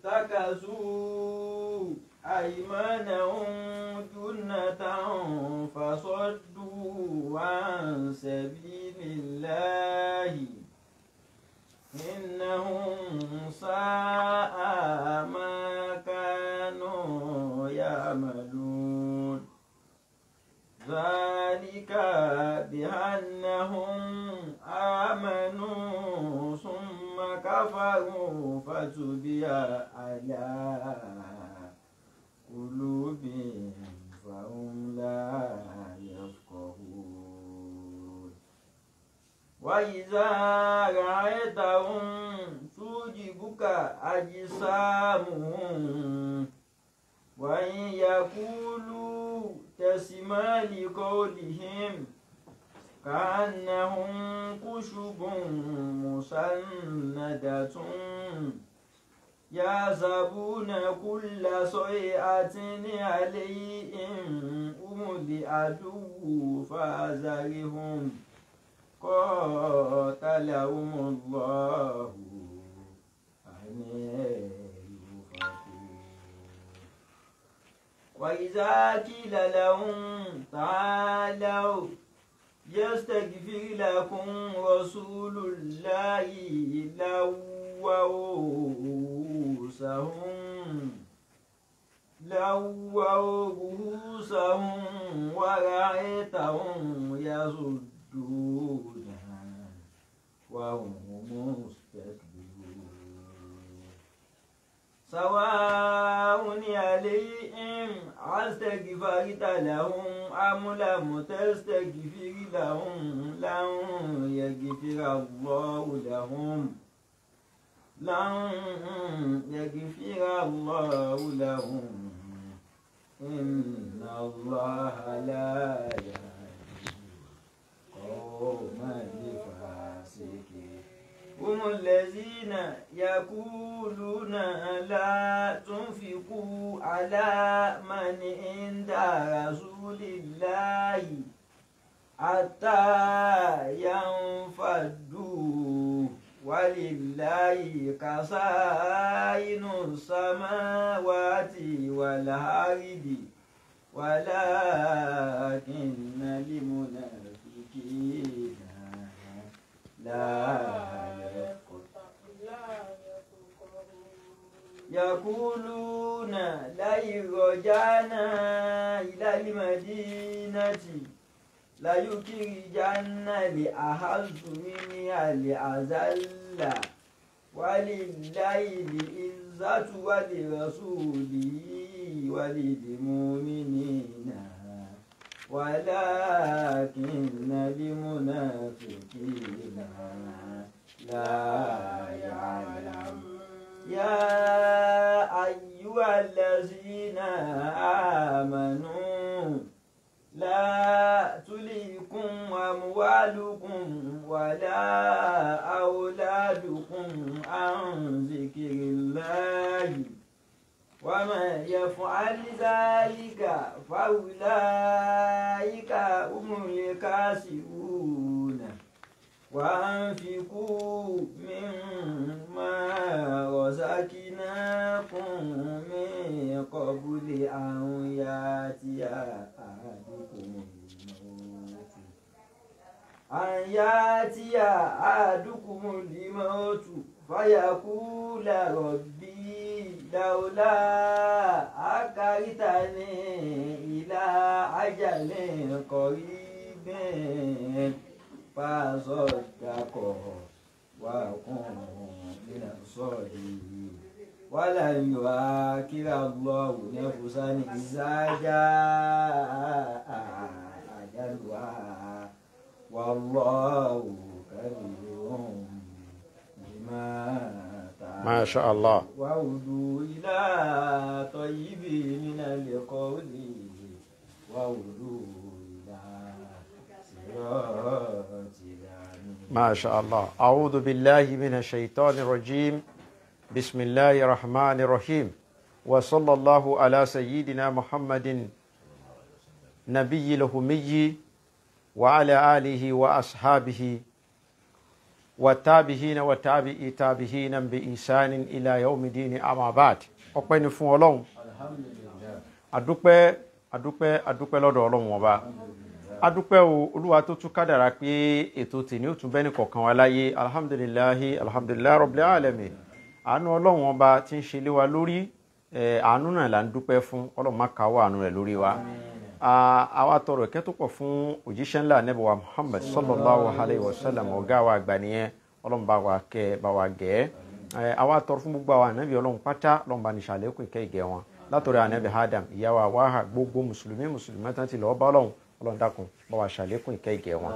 اتخذوا أيمانهم جنة فصدوا عن سبيل الله إنهم ساء ما كانوا يعملون ذلك بأنهم آمنوا ثم كفروا فتبع على قلوبهم فهم لا يفقهون وإذا رأيتهم تعجبك أجسامهم وإن يقولوا تسمع لقولهم كأنهم خشب مسندة يحسبون كل صيحة عليهم هم العدو فاحذرهم قاتلهم الله أن يؤفكون وإذا قيل لهم تعالوا يستغفر لكم رسول الله لووا رؤوسهم ورأيتهم يصدون وهم مستكبرون سواء عليهم أستغفرت لهم أم لم تستغفر لهم لن يغفر الله لهم إن الله لا يهدي القوم الفاسقين هم الذين يقولون لا تنفقوا على من عند رسول الله حتى ينفضوا ولله خزائن السماوات والأرض ولكن المنافقين لا يقولون لئن رجعنا إلى المدينة ليخرجن الأعز منها الأذل ولله العزة ولرسوله وللمؤمنين ولكن المنافقين لا يعلمون يا أيها الذين آمنوا لا تلهكم أموالكم ولا أولادكم عن ذكر الله ومن يفعل ذلك فأولئك هم الخاسرون وأنفقوا مما رزقناكم من قبل أن يأتي أحدكم الموت فيقول ربي لولا أخرتني إلى أجل قريب فأصدق وأكن من الصالحين ولن يؤخر الله نفسا إذا جاء أجلها والله كبير بما تعملون ما شاء الله. وهدوا إلى طيب من القول وهدوا إلى صراط ما شاء الله. أعوذ بالله من الشيطان الرجيم. بسم الله الرحمن الرحيم. وصلى الله على سيدنا محمد نبي الأمي وعلى آله وأصحابه والتابعين وتابعي تابعين بإحسان إلى يوم الدين أما بعد. ọpẹ́ ni fún Ọlọ́run. adúpẹ́ lọ́dọ̀ Ọlọ́run ọba. adúpẹ́ o Olúwa tó tún kádàrá pé ètò tèmi ó tún bẹ́ni kọ̀ọ̀kan wa láyé. alhamdulillahi rabbil alamin. àánú Ọlọ́run ọba tí ń ṣe lé wa lórí àánú náà là ń dúpẹ́ fún. Ọlọ́run má káwọ́ àánú rẹ̀ lórí wa. àwa tọrọ ìkẹ́ tó pọ̀ fún òjíṣẹ́ ńlá Ànábì wa Muhammad sallallahu alayhi wa sallam ọ̀gá wa àgbà nìyẹn. Ọlọ́run bá wa kẹ́ bá wa gẹ̀ àwa tọrọ fún gbogbo àwọn ànábì Ọlọ́run pátá. Ọlọ́run bá ní ṣàlékún ìkẹ́ ìgẹ̀ wọn látọ̀rọ̀ ànábì Adam ìyá wa wáhà gbogbo mùsùlùmí tán ti lọ́ọ́ bá Ọlọ́run dákun bá wa ṣàlékún ìkẹ́ ìgẹ̀ wọn.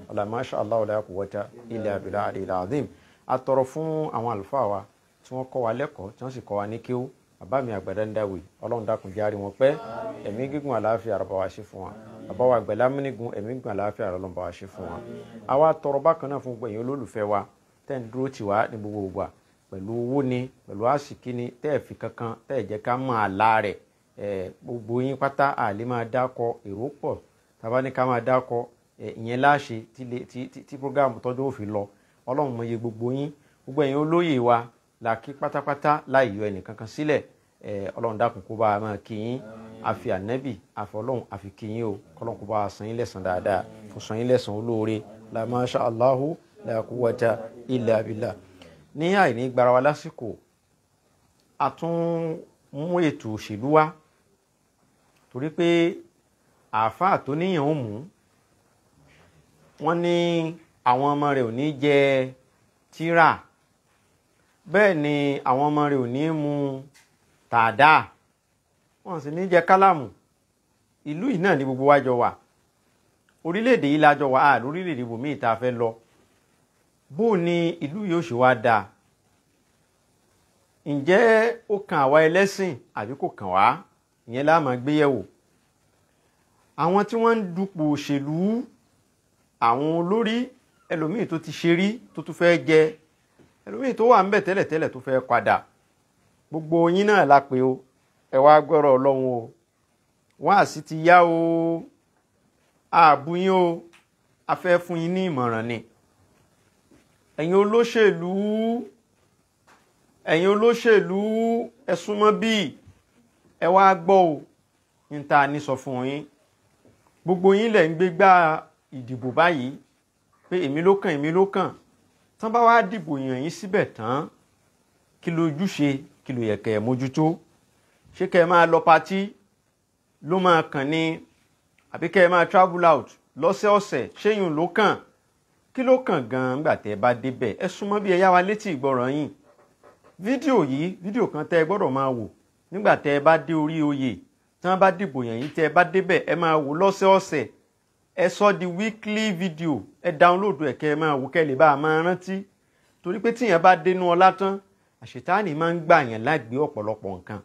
ọ̀là masha Allah la quwwata illa billahi al-azim. a tọrọ fún àwọn àlùfáà wa tí wọ́n kọ́ wa lẹ́kọ̀ọ́ tí wọ́n sì kọ́ wa ní kíw bàbá mi àgbàdá ń dáwì. Ọlọ́run dákun járe wọn pẹ́ ẹ̀mí gígùn àlàáfíà rẹ̀ bá wa ṣe fún wa. bàbá wa àgbàlá múnigun ẹ̀mí gígùn àlàáfíà rẹ̀ Ọlọ́run bá wa ṣe fún wa. àwa tọrọ bákan náà fún gbẹ̀yìn olólùfẹ́ wa tẹ́ ń dúró tì wá ní gbogbo ìgbà pẹ̀lú owó ni pẹ̀lú àsìkí ni tẹ́ ẹ̀ fi kankan tẹ́ ẹ̀ jẹ́ ká máa la rẹ̀ gbogbo yín pátá àlè máa dákọ èrò pọ̀ tàbá ní ká máa dákọ ìyẹn láṣẹ tí programu tọ́jú òfin lọ. Ọlọ́run mọ iye gbogbo yín gbogbo ẹ̀yin olóyè wa là kí pátápátá láì yọ ẹnìkankan sílẹ̀. Ọlọ́run dákun kó bá a máa kí yín àfi ànábì àfi Ọlọ́run àfi kí yín o. Ọlọ́run kó bá a san yín lẹ́san dáadáa kó san yín lẹ́san olóore la masha Allahu la quwwata illa billah. ní àìní gbara wa lásìkò a tún mú ètò òṣèlú wá torí pé àáfàá tó níyàn ó mú wọ́n ní àwọn ọmọ rẹ̀ ò ní jẹ tírà bẹ́ẹ̀ ni àwọn ọmọ rẹ̀ ò ní mu tàdá wọ́n sì ní jẹ kálámù. ìlú yìí náà ni gbogbo wa jọ wà orílẹ̀-èdè yìí la jọ wà lórílẹ̀-èdè ibòmíì tá a fẹ́ lọ. bó ni ìlú yóò ṣe wá dáa? ǹjẹ́ ó kan àwa ẹlẹ́sìn àbí kò kàn wá? ìyẹn la máa gbé yẹ̀wò. àwọn tí wọ́n ń dupò òṣèlú àwọn olórí ẹlòmíì tó ti ṣe rí tó tún fẹ́ jẹ ẹlòmíì tó wà ń bẹ̀ tẹ́lẹ̀tẹ́lẹ̀ tó fẹ́ padà. gbogbo yín náà la pè o ẹ wá gbọ́rọ̀ Ọlọ́run o wáàsí ti yá o ààbù yín o a fẹ́ fún yín ní ìmọ̀ràn ni. ẹ̀yin olóṣèlú ẹ súnmọ́ bí ẹ wá gbọ́ ò ní ta ní sọ fún yín. gbogbo yín lẹ̀ ń gbégbá ìdìbò báyìí pé èmi ló kàn tán bá wá dìbò yàn yín síbẹ̀ tán kí lójúṣe kí ló yẹ kẹ́ ẹ mójútó. ṣé kẹ́ ẹ máa lọ patí ló máa kàn ní àbí kẹ́ ẹ máa travel out lọ́sẹ̀ọ̀sẹ̀ ṣéyùn ló kàn? kí ló kàn gan-an nígbà tẹ́ ẹ bá débẹ̀? ẹ súnmọ́ bí ẹ yá wa létí ìgbọràn yín. fídíò kan tẹ́ ẹ gbọ́dọ̀ máa wò nígbà tẹ́ ẹ bá dé orí oyè tí wọ́n bá dìbò yàn yín tẹ́ ẹ bá débẹ̀ ẹ máa wò lọ́sẹ̀ọ̀sẹ̀ ẹ sọ di weekly video ẹ download ẹ kẹ́ ẹ máa wò kẹ́ lè bá a máa rántí. torí pé tíyẹn bá dénú ọlá tán àṣetánì máa ń gbà yàn lágbé ọ̀pọ̀lọpọ̀ nǹkan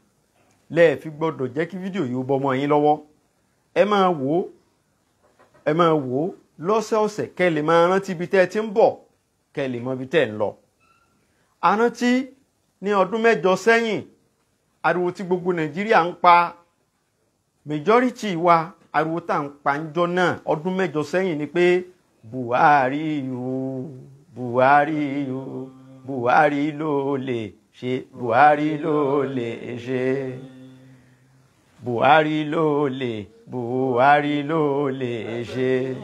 lẹ́ẹ̀ fi gbọ́dọ̀ jẹ́ kí fídíò yìí ó bọ́mọ yín lọ́wọ́. ẹ máa wò ó lọ́sẹ̀ọ̀sẹ̀ kẹ́ lè máa rántí ibi tẹ́ ẹ ti ń bọ̀ kẹ́ lè mọ ibi tẹ́ ẹ ń lọ. a rántí ní ọdún 8 sẹ́yìn ariwo tí gbogbo Nàìjíríà ń pa majority wa ariwo tá à ń pa ńjọ́ náà ọdún 8 sẹ́yìn ni pé Buhari o Buhari o Buhari ló lè ṣe Buhari ló lè ṣe Buhari ló lè ṣe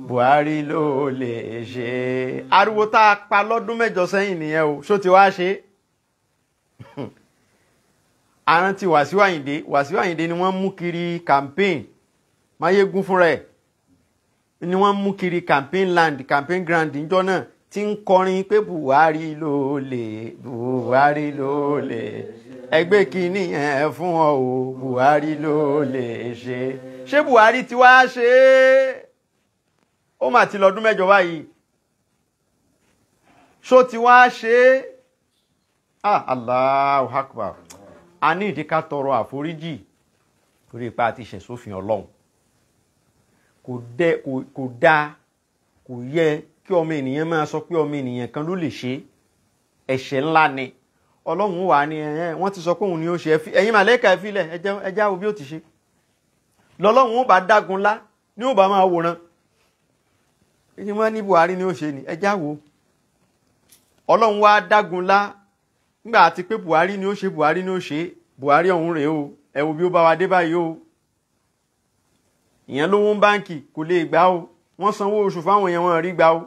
Buhari ló lè ṣe. ariwo tá a pa lọ́dún 8 sẹ́yìn nìyẹn o. ṣó ti wá ṣe? arántí Wàsíù Àyìndé ni wọ́n mú kiri campaign Máyégún fúnra ẹ̀ ni wọ́n mú kiri campaign ground níjọ́ náà tí ń kọrin pé Buhari ló lè ẹgbẹ́ kìíní ẹ̀ fún ọ o Buhari ló lè ṣe. ṣé Buhari ti wá ṣe é? ó mà ti lọ́dún 8 báyìí. ṣó ti wá ṣe é? Allahu Akbar. a ní ìdí ká tọrọ àforíjì torí ipa àti ìṣẹ̀sófin Ọlọ́run. kò dáa kò yẹ kí ọmọ ènìyàn máa sọ pé ọmọ ènìyàn kan ló lè ṣe. ẹ̀ṣẹ̀ ńlá ni. Ọlọ́run wà ní wọ́n ti sọ pé òun ni ó ṣe ẹ̀yin màlẹ́kà ẹ̀fílẹ̀ ẹjá wo bí ó ti ṣe. lọ́lọ́run ó bá dágun lá ní ó bá máa wòran. ní wọ́n ní Buhari ni ó ṣe ni ẹjá wo Ọlọ́run wá dágunlá nígbà àti pé Buhari ni ó ṣe Buhari ni ó ṣe Buhari ọ̀hún rèé o ẹ wo bí ó bá wa dé báyìí o ìyẹn lówó ń báǹkì kò lè gbà o wọ́n sanwó oṣù fáwọn èèyàn wọn rí gbà o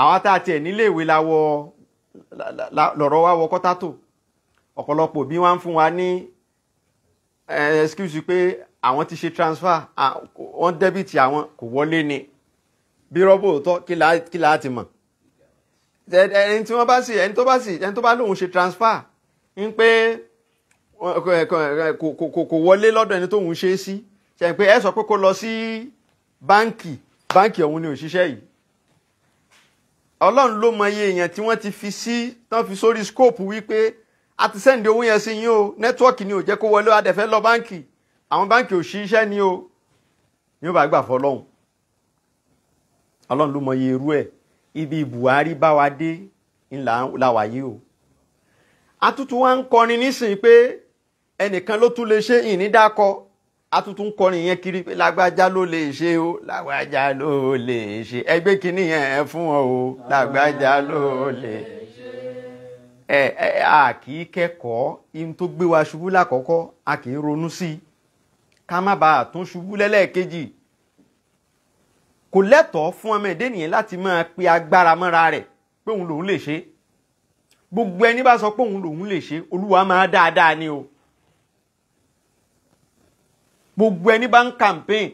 àwọn tá a tiẹ̀ nílé ìwé lọ̀rọ̀ wa wọ kọ́tátò ọ̀pọ̀lọpọ̀ bí wọ́n ń fún wa ní excuse pé àwọn ti ṣe transfer wọ́n dẹ́bìtì àwọn kò wọlé ni bí rọ́bò tọ́ kí la ti mọ̀ ẹni tó bá lóun ṣe transfer ń pé kò wọlé lọ́dọ̀ ẹni tóun ṣe sí ṣe pé ẹ sọ pé kó lọ sí báǹkì ọ̀hún ni òṣìṣẹ́ yìí Ọlọ́run ló mọ iye èèyàn tí wọ́n ti fi sí tán fi sórí scope wípé a ti sẹ́ǹdì owó yẹn sí yín o nẹ́tíwọ́ọ̀kì ni ò jẹ́ kó wọlé wa dẹ̀ fẹ́ lọ báǹkì àwọn báǹkì ò ṣiṣẹ́ ni o ní ó bá gbà fọ́ Ọlọ́run ló mọ iye irú ẹ̀ ibi Buhari bá wa dé ńlá wà yìí o atútù wa ń kọrin nísìnyí pé ẹnìkan ló tún lè ṣe ìní dákọ atútù ń kọrin yẹn kiri pé lágbájá ló lè ṣe o lágbájá ló lè ṣe ẹgbẹ́ kínní yẹn fún ọ o lágbájá ló lè ṣe a kì í kẹ́kọ̀ọ́ ihun tó gbé wa ṣubú lákọ̀ọ́kọ́ a kì í ronú sí i ká má bàa tún ṣubú lẹ́lẹ́ẹ̀kejì kò lẹ́tọ̀ọ́ fún ọmọ ẹ̀dẹ́ nìyẹn láti máa pe agbára mọ́ra rẹ̀ pé òun lòun lè ṣe gbogbo ẹni bá sọ pé òun lòun lè ṣe Olúwa máa dáadáa ni o gbogbo ẹni bá ń campaign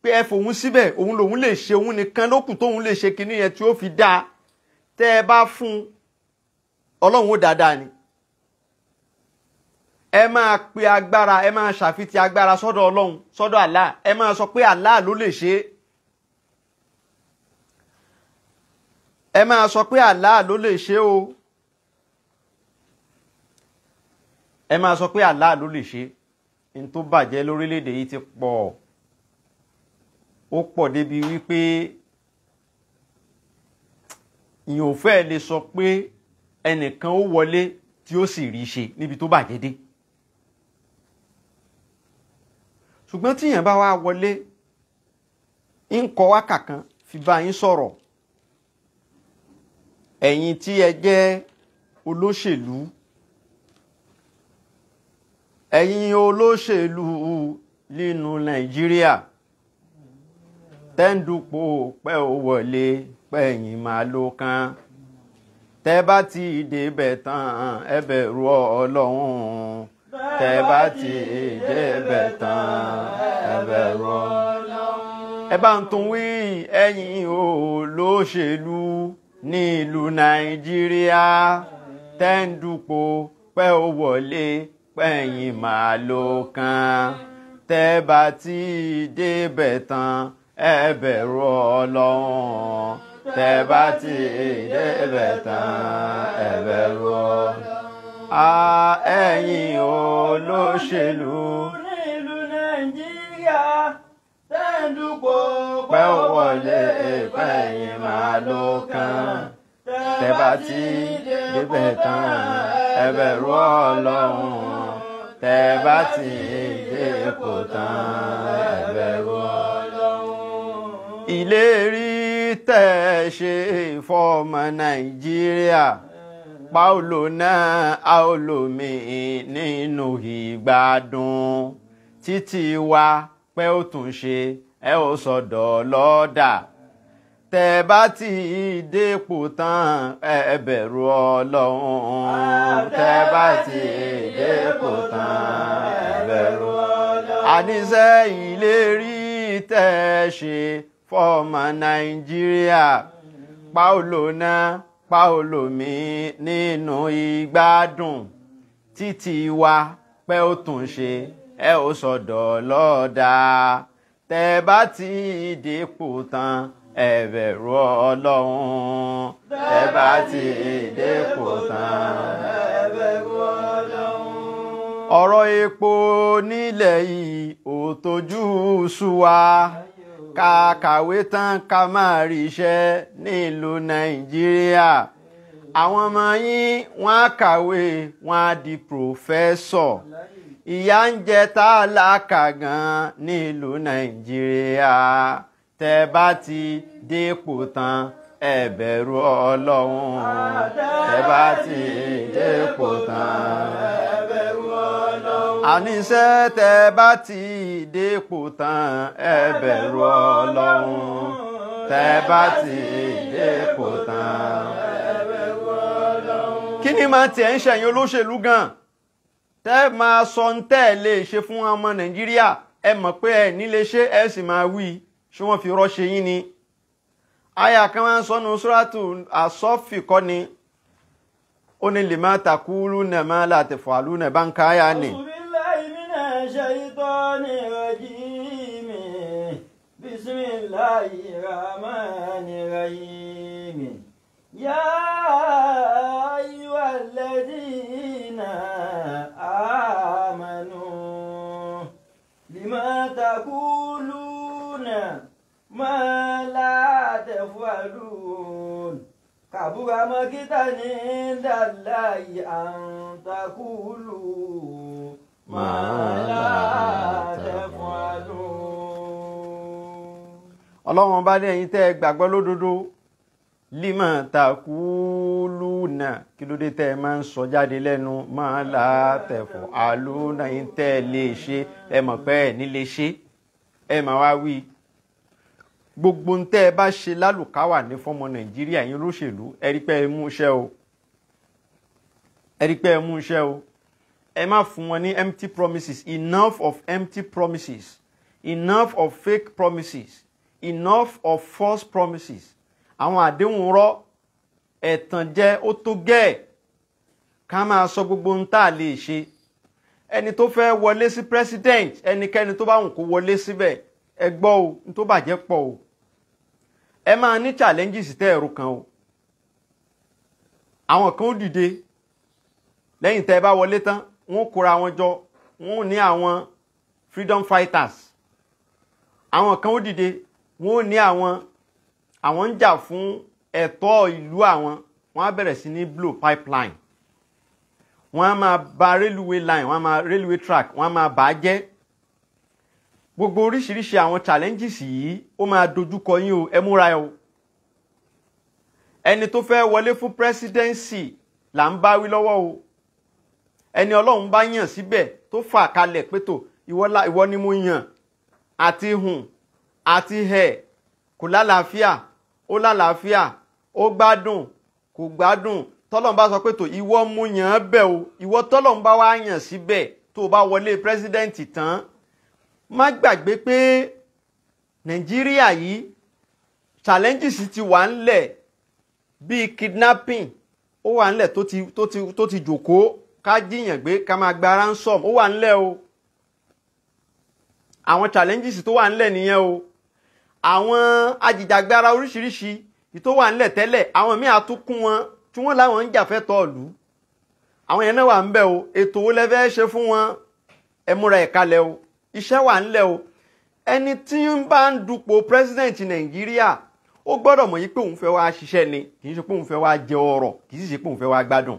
pé ẹ fòun síbẹ̀ òun lòun lè ṣe òun nìkan ló kù tóun lè ṣe kinní yẹn tí ó fi dáa tẹ́ ẹ bá fún Ọlọ́run ó dáadáa ni ẹ máa pe agbára ẹ máa ṣàfitì agbára sọ́dọ̀ Ọlọ́run sọ́dọ̀ Allah ẹ máa sọ pé Allah ló lè ṣe ẹ máa sọ pé Allah ló lè ṣe o ẹ máa sọ pé Allah ló lè ṣe n tó bàjẹ́ lórílẹ̀‐èdè yìí ti pọ̀ ó pọ̀ débi wípé ìyẹn ò fẹ́ lè sọ pé ẹnìkan ó wọlé tí ó sì rí ṣe níbi tó bàjẹ́ dé ṣùgbọ́n tí èèyàn bá wá wọlé ń kọ wákà kan fi bá yín sọ̀rọ̀ ẹ̀yin tí ẹ jẹ́ olóṣèlú ẹ̀yin olóṣèlú nínú Nàìjíríà tẹ́ǹdùpọ̀ pẹ́ ò wọlé pẹ́yìn máa ló kàn tẹ́ bá ti débẹ̀ tán ẹ bẹ̀rù Ọlọ́run tẹ́ bá ti débẹ̀ tán ẹ bẹ̀rù Ọlọ́run ẹ bá ń tún wí ẹ̀yin olóṣèlú nílùú Nàìjíríà tẹ́ǹdùpọ̀ pẹ́ ò wọlé pẹ́yìn máa ló kàn tẹ́ bá ti débẹ̀ tán ẹ bẹ̀rù Ọlọ́run tẹ́ bá ti débẹ̀ tán ẹ bẹ̀rù Ọlọ́run ẹ̀yin olóṣèlú nílùú Nàìjíríà tẹ́ǹdùpọ̀ pẹ́ ò wọlé pẹ́yìn máa ló kàn tẹ́ bá ti débẹ̀ tán ẹ bẹ̀rù Ọlọ́run tẹ́ bá ti dépò tán ẹ bẹ̀rù Ọlọ́run. ìlérí tẹ́ ṣe fọ́mọ Nàìjíríà Paulo náà a ó lòmí nínú ìgbádùn títí wa pẹ́ ó tún ṣe ẹ ó sọ̀dọ̀ lọ́dà tẹ́ bá ti dépò tán ẹ bẹ̀rù Ọlọ́run tẹ́ bá ti dépò tán ẹ bẹ̀rù Ọlọ́run. àníṣe ìlérí tẹ́ ṣe fọ́mọ Nàìjíríà Paulo náà Paulo mi nínú ìgbádùn títí wa pẹ́ ó tún ṣe ẹ ó sọ̀dọ̀ lọ́dà tẹ́ bá ti dépò tán ẹ bẹ̀rù Ọlọ́run tẹ́ bá ti dépò tán ẹ bẹ̀rù Ọlọ́run. ọ̀rọ̀ epo nílẹ̀ yìí ò tójú sú wa ká kàwé tán ká máa ríṣẹ́ nílùú Nàìjíríà àwọn ọmọ yín wọ́n á kàwé wọ́n á di pòfẹ́sọ̀ ìyà ń jẹ tálákà gan nílùú Nàìjíríà tẹ́ bá ti dépò tán ẹ bẹ̀rù Ọlọ́run tẹ́ bá ti dépò tán ẹ bẹ̀rù Ọlọ́run àníṣe tẹ́ bá ti dépò tán ẹ bẹ̀rù Ọlọ́run tẹ́ bá ti dépò tán ẹ bẹ̀rù Ọlọ́run. Kí ni máa tiẹ̀ ń ṣẹ̀yìn olóṣèlú gan tẹ́ máa sọ ń tẹ́ lè ṣe fún ọmọ Nàìjíríà ẹ mọ̀ pé ẹ nílé ṣe ẹ sì máa wí ṣé wọ́n fi rọ́ṣe yín ni. Aya kan máa ń sọnù Suratu As-Saff kọ́ ni ó ní lima taquluna ma la taf'aluna bá ń ká aya ni. A'udhu billahi minash shaitanir rajim. Bismillahir rahmanir rahim. Ya ayyuhalladhina amanu lima taquluna ma la taf'alun kabura maktan indallahi an taqulu ma la taf'alun. Ọlọ́run bá ní ẹ̀yin tẹ́ ẹ gbàgbọ́ lódodo lima taquluna kí ló dé tẹ́ ẹ máa ń sọ jáde lẹ́nu ma la taf'aluna ẹ̀yin tẹ́ ẹ lè ṣe ẹ mọ̀ pé ẹ ní lè ṣe ẹ máa wá wí. Gbogbo ń tẹ́ ẹ bá ṣe lálùkáwà ní fọ́mọ Nàìjíríà yín olóṣèlú ẹ rí pé ẹ mú iṣẹ́ o ẹ rí pé ẹ mú iṣẹ́ o ẹ má fún wọn ní empty promises. Enough of empty promises, enough of fake promises, enough of false promises. Àwọn àdéhùn rọ́ ẹ̀tàn jẹ́ ó tó gẹ́ẹ̀ ká máa sọ gbogbo ń tà lè ṣe. Ẹni tó fẹ́ wọlé sí president ẹnikẹ́ni tó bá wùn kó wọlé síbẹ̀ ẹ gbọ́ o ní tó bàjẹ́ pọ̀ o ẹ máa ní challenges tẹ́ ẹ̀rù kan o. Àwọn kan ó dìde lẹ́yìn tẹ́ ẹ bá wọlé tán wọ́n kóra wọn jọ wọ́n ní àwọn freedom fighters. Àwọn kan ó dìde wọ́n ní àwọn ń jà fún ẹ̀tọ́ ìlú àwọn wọ́n á bẹ̀rẹ̀ sí ní blow pipeline wọ́n á máa ba railway line wọ́n á máa railway track wọ́n á máa bà á jẹ́. Gbogbo oríṣiríṣi àwọn challenges yìí ó máa dojúkọ yín o ẹ múra ẹ o. Ẹni tó fẹ́ wọlé fún presidency là ń bá wí lọ́wọ́ o. Ẹni Ọlọ́run bá yàn síbẹ̀ tó fà kalẹ̀ pé tó ìwọ ni mo yàn àti hùn àti hẹ̀ kò lálàáfíà ó lálàáfíà ó gbádùn kò gbádùn tọ́lọ́run bá sọ pé tó ìwọ mo yàn án bẹ̀ o ìwọ tọ́lọ́run bá wá yàn síbẹ̀ tó bá wọlé president tán má gbàgbé pé Nàìjíríà yìí challenges ti wà ńlẹ̀ bíi kidnapping ó wà ńlẹ̀ tó ti jòkó ká jíyàn gbé ká máa gba ransom ó wà ńlẹ̀ o. Àwọn challenges tó wà ńlẹ̀ nìyẹn o. Àwọn ajìjàgbara oríṣiríṣi tó wà ńlẹ̀ tẹ́lẹ̀ àwọn míì àtúnkún wọn tí wọ́n láwọn ń jàfẹ́tọ̀ọ́ ìlú àwọn yẹn náà wà ńbẹ̀ o. Ètò wo lẹ fẹ́ ṣe fún wọn ẹ múra ẹ̀ kalẹ̀ o. Iṣẹ́ wà ńlẹ̀ o. Ẹni tí ń bá ń dupò president Nàìjíríà ó gbọ́dọ̀ mọ̀ yí pé òun fẹ́ wá ṣiṣẹ́ ni kì í ṣe pé òun fẹ́ wá jẹ ọrọ̀ kì í sì ṣe pé òun fẹ́ wá gbádùn.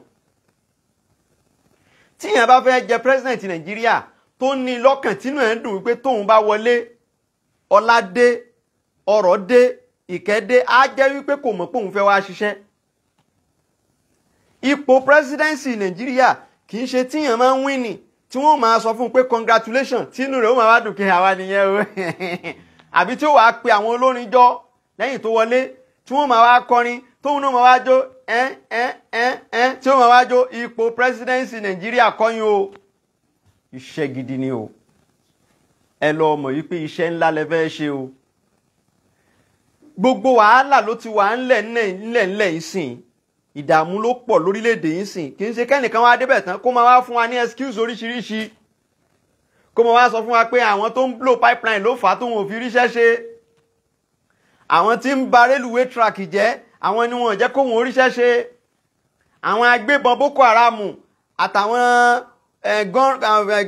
Tí yẹn bá fẹ́ jẹ president Nàìjíríà tó ní lọ́kàn tínú ẹ̀ ń dùn wípé tóun bá wọlé ọlá dé ọrọ̀ dé ìkẹ́ dé á jẹ́ wípé kò mọ̀ pé òun fẹ́ wá ṣiṣẹ́. Ipò presidency Nàìjíríà kì í ṣe tíyàn máa ń wíìnì tí wọ́n máa sọ fún un pé congratulations tínú rẹ̀ ó máa wá dùn kí àwa nìyẹn o àbí tí ó wàá pe àwọn olórin jọ lẹ́yìn tó wọlé tí wọ́n máa wá kọrin tóun náà máa wá jó tí ó máa wá jó. Ipò presidency Nàìjíríà kọ́yìn o iṣẹ́ gidi ni o. Ẹ lọ mọ̀ yí pé iṣẹ́ ńlá lẹ fẹ́ ṣe o. Gbogbo wàhálà ló ti wà ńlẹ̀ ìsìn ìdààmú ló pọ̀ lórílẹ̀‐èdè yìí sìn kì í ṣe kẹ́nìkan wá débẹ̀ tán kó máa wá fún wa ní excuse oríṣiríṣi kó máa wá sọ fún wa pé àwọn tó ń blow pipeline ló fà á tóun ò fi ríṣẹ́ ṣe àwọn tí ń ba railway track jẹ́ àwọn ni wọn ò jẹ́ kóun oríṣẹ́ ṣe àwọn agbébọn Boko Haram àtàwọn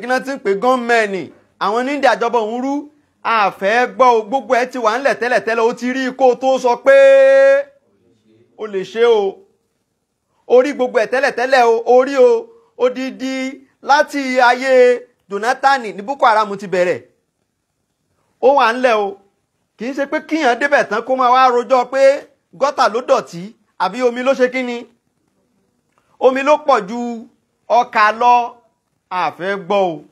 gíná tí ń pè gọ́ọ̀mẹ̀nì àwọn ní ìdàjọba òun rú àfẹ́ gbọ́ gbogbo ẹ̀ ti wà ńlẹ̀ tẹ́lẹ̀tẹ́lẹ̀ ó ti rí kó tó sọ pé ó lè ṣe o. Orí gbogbo ẹ̀ tẹ́lẹ̀tẹ́lẹ̀ o orí o odidi láti ayé Jonathan ní Boko Haram ti bẹ̀rẹ̀ ó wà ńlẹ̀ o. kì í ṣe pé kíyàn débẹ̀ tán kó máa wá rojọ́ pé gọ́tà ló dọ̀tí àbí omi ló ṣe kí ni omi ló pọ̀ ju ọkà lọ. àfẹ́ gbọ́ o,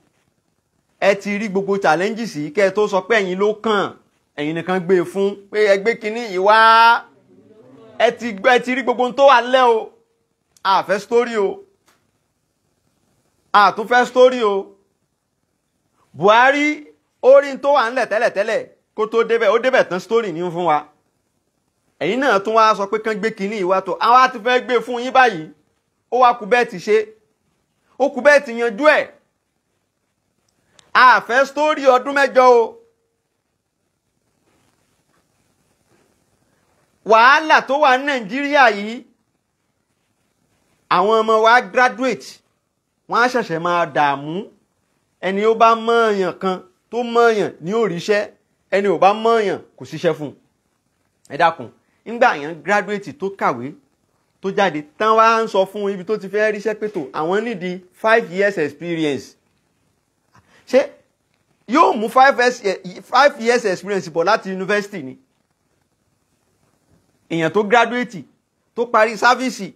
ẹ ti rí gbogbo challenges yìí kẹ́ ẹ tó sọ pé ẹ̀yin ló kàn, ẹ̀yin nìkan gbé e fún pé ẹ gbé kinní yìí wá. ẹ ti rí gbogbo ohun tó wà lẹ́ o. àfẹ́ story o, àtúnfẹ́ story o. Buhari orin tó wà ńlẹ̀ tẹ́lẹ̀tẹ́lẹ̀ kó tó débẹ̀ ó débẹ̀ tán story ní fún wa. ẹ̀yin náà tún wá sọ pé kán gbé kinní yìí wá tó àwọn á ti fẹ́ gbé fún yín báyìí. ó wá kú bẹ́ẹ̀ ti ṣe, ó kú bẹ́ẹ̀ ti yanjú ẹ̀. àfẹ́ story ọdún mẹ́jọ o. wàhálà tó wà ní Nàìjíríà yìí, àwọn ọmọ wa graduate wọ́n á ṣẹ̀ṣẹ̀ máa dààmú. ẹni ó bá mọ̀ọ̀yàn kan tó mọ̀ọ̀yàn ní òrìṣẹ́, ẹni ò bá mọ̀ọ̀yàn kò síṣẹ́ fún un. ẹ dákun, nígbà yẹn graduate tó kàwé tó jáde tán wá ń sọ fún ibi tó ti fẹ́ ríṣẹ́ pé tó àwọn nídìí 5 years experience. ṣé yóò mú 5 years experience bọ̀ láti university ni? èèyàn tó graduate tó parí sáfíìsì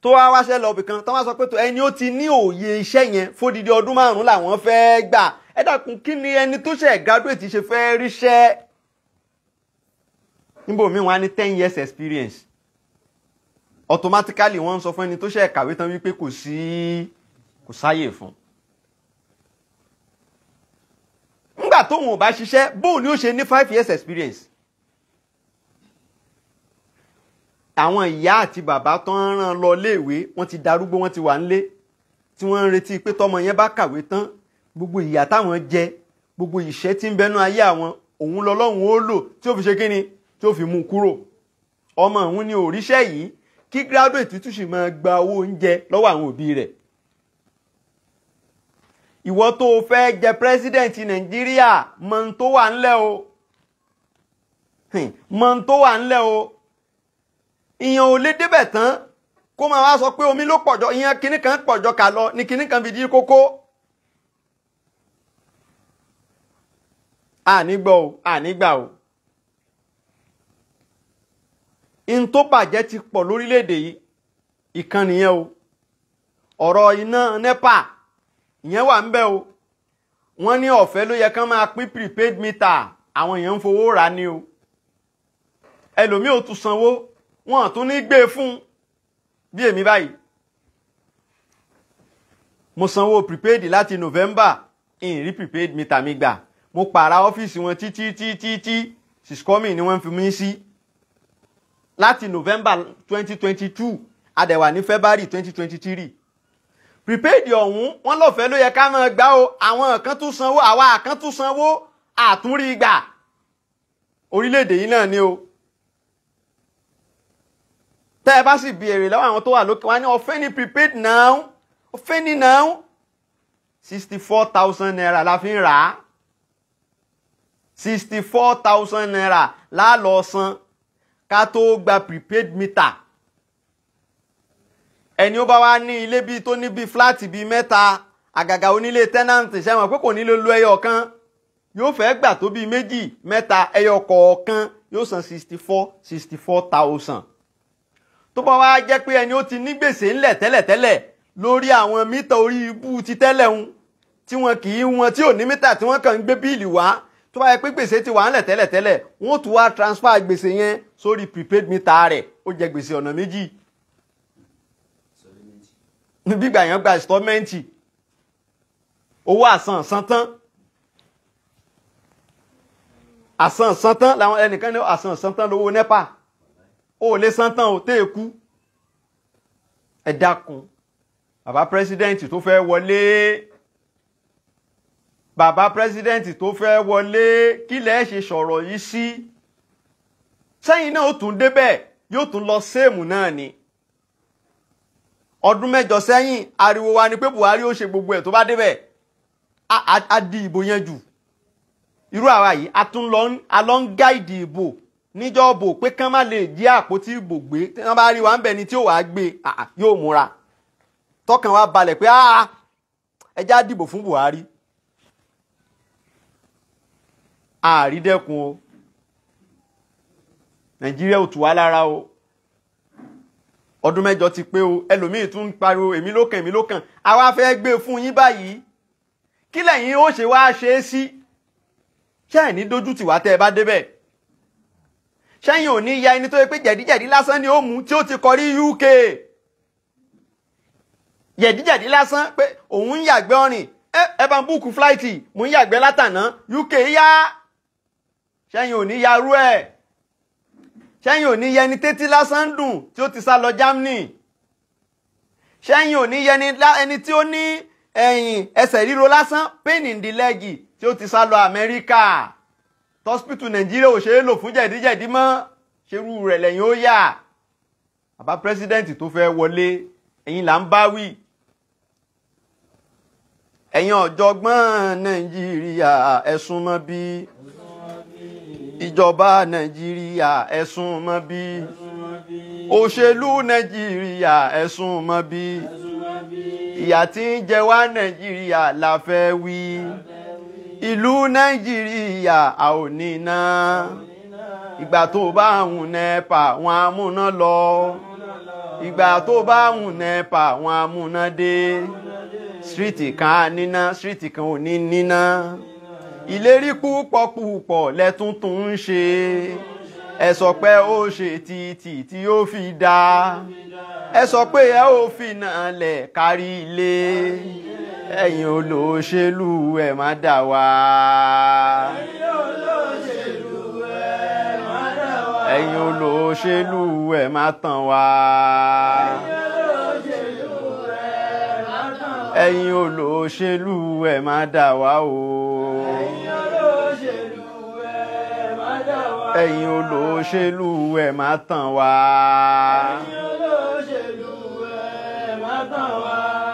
tó wá wáṣẹ́ lọ bìkan tán wá sọ pé tó ẹni ó ti ní òye iṣẹ́ yẹn fódìdí ọdún 5 làwọn fẹ́ gbà. ẹ dákun, kí ni ẹni tó ṣe graduate ṣe fẹ́ ríṣẹ́? níbo mi wọ́n á ní 10 years experience, automatically wọ́n ń sọ fún ẹni tó ṣe kàwé tán wípé kò sáyè fún. nígbà tóun ò bá ṣiṣẹ́ bóun ni ó ṣe ní 5 years experience. àwọn ìyá àti bàbá tó ń rán lọ léèwé wọ́n ti darúgbó, wọ́n ti wà nílé, tí wọ́n ń retí pé tọ́mọ yẹn bá kàwé tán gbogbo ìyà táwọn jẹ, gbogbo ìṣẹ́ tí ń bẹnu ayé àwọn, òun lọ́lọ́run ó lò tí ó fi ṣe kíni, tí ó fi mú kúrò. ọmọ òun ni òríṣẹ́ yìí kí graduate tún sì máa gba owó oúnjẹ lọ́wọ́ àwọn òbí rẹ̀. ìwọ tó fẹ́ jẹ president Nàìjíríà mọ ohun tó wà ńlẹ̀ o, mọ ohun tó wà ńlẹ̀ o. ìyẹn ò lè débẹ̀ tán kó máa wá sọ pé omi ló pọ̀jọ, ìyẹn kinní kan pọ̀jọ kà lọ ní kinní kan fi di kókó. ànígbọ́ o, ànígbà o. in tó bàjẹ́ ti pọ̀ lórílẹ̀‐èdè yìí, ìkan nìyẹn o. ọ̀rọ̀ iná NEPA ìyẹn wà ń bẹ o. wọ́n ní ọ̀fẹ́ ló yẹ kán máa pín prepaid meter, àwọn èèyàn ń fowó rà ní o. ẹlòmíì ò tún sanwó, wọ́n tún ní gbé fún. bí èmi báyìí mo sanwó prepaid láti November, in rí prepaid meter mi gbà. mo pààrà ọ́fíìsì wọn títí Siscomi ni wọ́n fi mí sí. láti November 2022 adẹ̀wà ní February 2023. prepaid ọ̀hún wọ́n lọ́fẹ̀ẹ́ ló yẹ ká máa gbà o. àwọn kan tún sanwó, àwa kan tún sanwó, àtúnrí gbà. orílẹ̀-èdè yìí náà ni o. tẹ́ ẹ bá sì béèrè lọ́wọ́ àwọn tó wà lókè wá ní ọ̀fẹ́ ní prepaid náà, ọ̀fẹ́ ní náà 64,000 naira la fi ń rà á. 64,000 naira lálọ́ san ká tó gba prepaid meter. ẹni ó bá wá ní ilé bíi tó ní bíi fúláàtì bíi 3, àgàgà onílé tẹ́nàntì ṣẹ́wọ̀n pé kò nílò lo ẹyọ kan, yóò fẹ́ gbà tó bíi 2, 3 ẹyọ kọ̀ọ̀kan yóò san 64,000. tó bá wá jẹ́ pé ẹni ó ti ní gbèsè ńlẹ̀ tẹ́lẹ̀tẹ́lẹ̀ lórí àwọn mítà orí ibú ti tẹ́lẹ̀ ń tí wọn kì í wọn, tí ò ní mítà tí wọ́n kàn ń gbé bíìlì wá, tó bá yẹ pé gbèsè ti wà ńlẹ̀ tẹ́lẹ̀tẹ́lẹ̀ wọ́n tún wá transfer gbèsè yẹn sórí prepaid meter rẹ̀. ó jẹ gbèsè ọ̀nà méjì. gbígbà yẹn gba installment, owó àsan tán làwọn ẹnìkan ní àsan tán lówó NEPA. ó lè san tán ò tẹ́ kú. ẹ dákun, bàbá president tó fẹ́ wọlé, kí lẹ ṣe sọ̀rọ̀ yìí sí? sẹ́yìn náà ó tún débẹ̀ yóò tún lọ séèmù náà ni. ọdún 7 sẹ́yìn ariwo wa ni pé Buhari ó ṣe gbogbo ẹ̀ tó bá débẹ̀ á di ìbò yẹn jù. irú àwa yìí a lọ ń gáìdì ìbò níjọ́bò pé kán má lè jí àpótí ìbò gbé, tí wọ́n bá rí wa ń bẹ̀ ni tí ó wàá gbé yóò múra. tọkàn wa balẹ̀ pé ẹjá dìbò fún Buhari. àrídẹ́kun o, Nàìjíríà ò tù wá lára o. Ọdún mẹ́jọ ti pé o, ẹlòmíì tún ń pariwo èmi ló kàn èmi ló kàn. Àwa fẹ́ gbé fún yín báyìí. Kí lẹ̀yin ó ṣe wá ṣe é sí? Ṣé ẹ̀ ní dójú tì wá tẹ́ ẹ bá débẹ̀? Ṣẹ́yìn ò ní ya ẹni tó yẹ pé jẹ̀díjẹ̀dí lásán ni ó mú tí ó ti kọrí UK. Jẹ̀díjẹ̀dí lásán pé òun ń yàgbẹ́ ọ̀rìn. Ẹ bá ń búùkù fláìtì, mò ń yàgbẹ́ látàná, UK yá. Ṣẹ́yìn ò ní yarú ẹ̀. Ṣẹ́yìn ò ní yẹ ẹni tétí lásán dùn tí ó ti sá lọ Germany. Ṣẹ́yìn ò ní yẹ ẹni tí ó ní ẹsẹ̀ ríro lásán, pain in the leg, tí ó ti sá lọ Amẹ́ríkà. Hospital Nàìjíríà ò ṣe é lò fún jẹ̀díjẹ̀dí mọ́. Ṣerú rẹ̀ lẹ́yìn ó yà. Bàbá president tó fẹ́ wọlé, ẹ̀yin là ń bá wí. Ẹ̀yin ọ̀jọ̀gbọ́n Nàìjíríà ẹ súnmọ́ bí. Ìjọba Nàìjíríà ẹ súnmọ́ bí. Òṣèlú Nàìjíríà ẹ súnmọ́ bí. Ìyà tí ń jẹ wá Nàìjíríà la fẹ́ wí. Ìlú Nàìjíríà a ò ní ná. Ìgbà tó bá hùn NEPA wọn á múná lọ. Ìgbà tó bá hùn NEPA wọn á múná dé. Street kan á níná, street kan ò ní níná. Ìlérí púpọ̀ lẹ́túntún ń ṣe. Ẹ sọ pé ó ṣe títì tí ó fi dá. Ẹ sọ pé ẹ ó fi náà lẹ̀ kárí ilé. Ẹ̀yin olóṣèlú ẹ má dà wá. Ẹ̀yin olóṣèlú ẹ má tàn wá. Ẹ̀yin olóṣèlú ẹ má dà wá o. Ẹ̀yin olóṣèlú ẹ má tàn wá.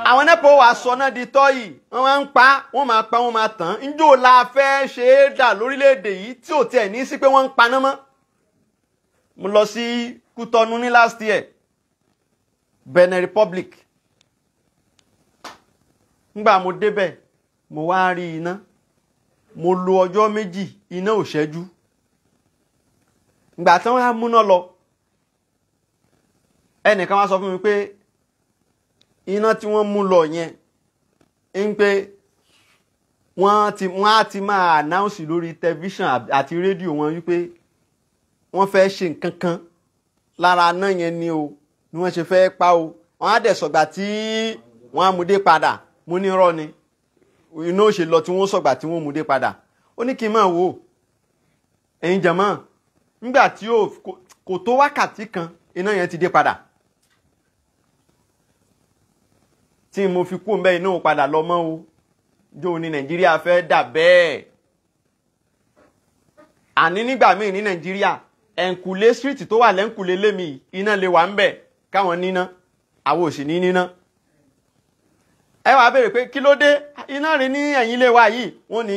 Àwọn NEPA wà sọ náà di tọ́yì, wọ́n máa ń pa, wọ́n máa pa, wọ́n máa tàn. Ǹjọ́ la fẹ́ ṣe é dà lórílẹ̀‐èdè yìí tí ò tiẹ̀ ní sí pé wọ́n ń paná mọ́. Mo lọ sí Kútọ́nù ní last year, Benin Republic. Nígbà mo débẹ̀, mo wá rí iná. Mo lo ọjọ́ méjì, iná ò ṣẹ́jú. Ìgbà tí wọ́n á múná lọ, ẹnìkan wá sọ fún mi pé iná tí wọ́n mú lọ yẹn ń pé wọ́n á ti máa announce lórí tẹlifíṣàn àti rédíò wọn wípé wọ́n fẹ́ ṣe nǹkan kan lára iná yẹn ni o, ni wọ́n ṣe fẹ́ pa o. Wọ́n á dẹ̀ sọ̀gbà tí wọ́n á mú dé padà. Mo ní irọ́ ni iná ò ṣe lọ tí wọ́n sọ̀gbà tí wọ́n mú dé padà. Ó ní kí n máa wò ó. Ẹ̀yin jàmáà, nígbà tí kò tó wákàtí kan iná yẹn ti dé padà. Tí mo fi kú ńbẹ̀ iná ò padà lọ mọ́ o. Jó ní Nàìjíríà fẹ́ dà bẹ́ẹ̀. Àní nígbà míì ní Nàìjíríà, ẹ̀ǹkùlé street tó wà lẹ́ǹkùlé lémi iná lè wà ńbẹ̀ káwọn níná, àwọn ò sì ní níná. Ẹ wá béèrè pé kí ló dé iná rí ní ẹ̀yìn ilé wa yìí? Wọ́n ní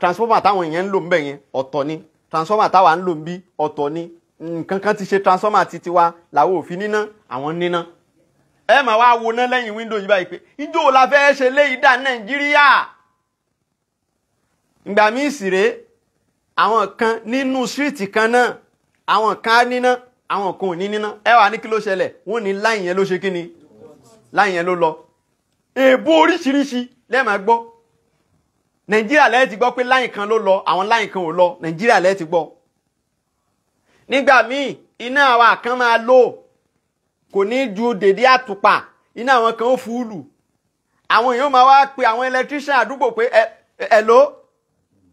transformer táwọn èèyàn ń lò ńbẹ̀ yẹn ọ̀tọ̀ ni, transformer táwa ń lò ń bí ọ̀tọ̀ ni. Nǹkan kan ti ṣe transformer titi wa làwọn ò fi níná, àwọn níná. Ẹ máa wá wo ná lẹ́yìn window yìí báyìí pé ìjọ la fẹ́ ṣe léyìí dà Nàìjíríà. Ìgbà míì sì rèé, àwọn kan nínú street kan náà, àwọn kan á níná, àwọn kan ò ní níná. Ẹ wá ní kí ló ṣẹlẹ̀? Wọ́n ní láyìn yẹn ló ṣe kí ni? Láyìn yẹn ló lọ. Èèbó oríṣiríṣi lẹ́ẹ̀ máa gbọ́. Nàìjíríà lẹ́ẹ̀ ti gbọ́ pé láyìn kan ló lọ, àwọn láyìn kan ò lọ. Nàìjíríà lẹ́ẹ̀ ti gbọ́. Nígbà míì iná àwa kan máa lò, kò ní ju dèdé àtùpà, iná àwọn kan ó fúlù. Àwọn èèyàn máa wá pe àwọn electrician àdúgbò pé hello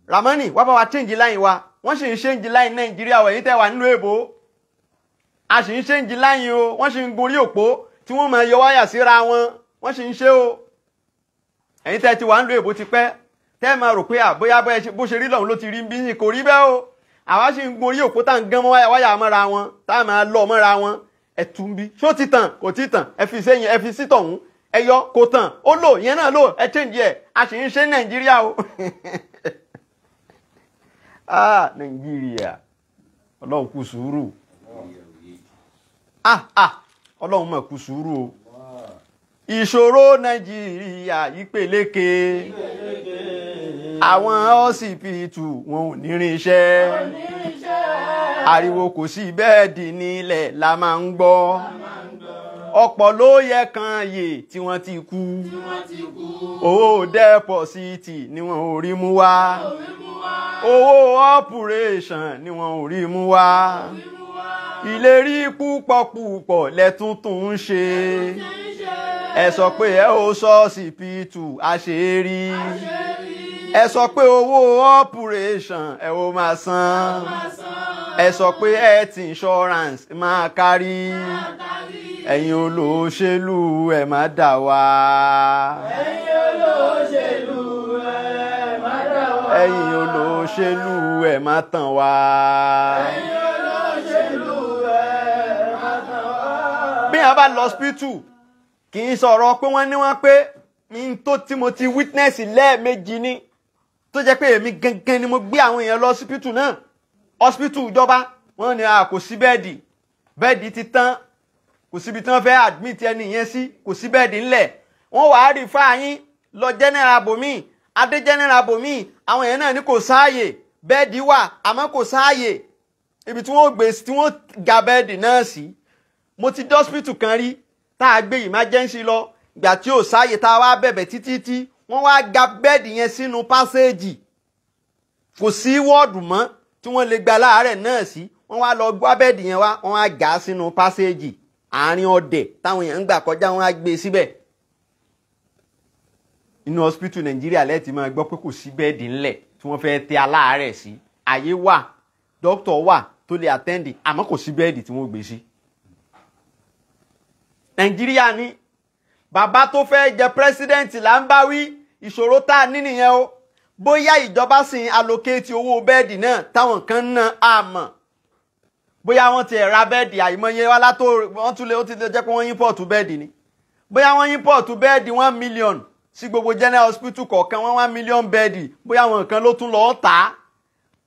Ramani, wá bá wa change line wa. Wọ́n sì ń change line Nàìjíríà wẹ̀yìn tẹ́ wà nínú èbó. A sì ń change line o, wọ́n sì ń gorí òpó tí wọ́n máa yọ wáyà síra wọn. Wọ́n sì ń ṣe o. Ẹ̀yin tẹ́ ti wà nínú èbó ti pẹ́, tẹ́ máa rò pé bóyá bó ṣe rí lọ́hùn ló ti rí bí yìí, kò rí bẹ́ẹ̀ o. Àwa sì ń gorí òpó tá ń gán wáyà mọ́ra wọn, tá máa lọ mọ́ra wọn. Ẹ̀túnbí ṣó ti tàn kò ti tàn, ẹ fi sẹ́yìn ẹ fi sí tọ̀hún, ẹ yọ kò tàn ó lò yẹn náà lò, ẹ change ẹ̀. A sì ń ṣe Nàìjíríà o. Nàìjíríà, Ọlọ́run kú sùúrù. Ọlọ́run mà kú sùúrù o. Ìṣòro Nàìjíríà yìí peléke. Àwọn ọsibítù wọn ò ní irinṣẹ́. ariwo kò sí bẹ́ẹ̀dì nílẹ̀ la máa ń gbọ́ ọ̀pọ̀ ló yẹ kan yè tí wọ́n ti kú owó dẹ́pọ̀sìtì ni wọ́n ò rí mú wá owó operation ni wọ́n ò rí mú wá ìlérí púpọ̀ lẹ́túntún ń ṣe ẹ sọ pé ẹ ó ṣọ́ọ̀ṣì p2 àṣírí ẹ sọ pé owó operation ẹ ó máa san ẹ sọ pé health insurance máa kárí ẹ̀yin olóṣèlú ẹ má dà wá ẹ̀yin olóṣèlú ẹ má dà wá ẹ̀yin olóṣèlú ẹ má tàn wá ẹ̀yin olóṣèlú ẹ má tàn wá. bí a bá lọ hospital kì í sọ̀rọ̀ pé wọ́n ní wọ́n pé mi tó tí mo ti witness lẹ́ẹ̀mejì ni tó jẹ́ pé èmi gangan ni mo gbé àwọn èèyàn lọ hospital náà hospital ìjọba wọ́n ní kò sí bẹ́ẹ̀dì ti tán kò síbi tí wọ́n fẹ́ admit ẹni yẹn sí kò sí bẹ́ẹ̀dì ńlẹ̀ wọ́n wàá rí fáyín lọ general bomi adé general bomi àwọn èèyàn náà ní kò sáàyè bẹ́ẹ̀dì wà àmọ́ kò sáàyè ibi tí wọ́n gbé tí wọ́n ga bẹ́ẹ̀dì náà sí mo ti dé hospital kan rí tá a gbé emergency lọ ìgbà tí ò sáàyè tá a wá bẹ̀bẹ̀ títí wọ́n wá ga bẹ́ẹ̀dì yẹn sínú passage kò sí wọ́ọ̀dù mọ́ tí wọ́n lè gba láàárẹ̀ náà sí wọ́n wá lọ gbá bẹ́ẹ̀dì yẹn wá wọ́n wá gà á sínú passage àárín ọdẹ táwọn èèyàn ń gbà kọjá wọn á gbé síbẹ̀ inú hospital Nàìjíríà lẹ́ẹ̀tì máa gbọ́ pé kò sí bẹ́ẹ̀dì ńlẹ̀ tí wọ́n fẹ́ tẹ aláàárẹ̀ sí àyè wà dókítà wà tó lè àtẹ́ǹdì àmọ́ kò sí bẹ́ẹ̀dì tí wọ́n gbé sí. Nàìjíríà ní bàbá tó fẹ́ jẹ pírẹsidẹ́ǹtì là ń bá wí ìṣòro tá a ní nìyẹn o bóyá ìjọba sì ń allocate owó bẹ́ẹ̀dì náà táwọn kan ń ná àmọ́ bóyá wọ́n ti ra bẹ́ẹ̀dì àìmọye wá látó wọ́n tún lè ó ti lè jẹ́ pé wọ́n import bẹ́ẹ̀dì ni bóyá wọ́n import bẹ́ẹ̀dì 1 million sí gbogbo general hospital kọ̀ọ̀kan 1 million bẹ́ẹ̀dì bóyá wọn kan ló tún lọ́ọ́ tà á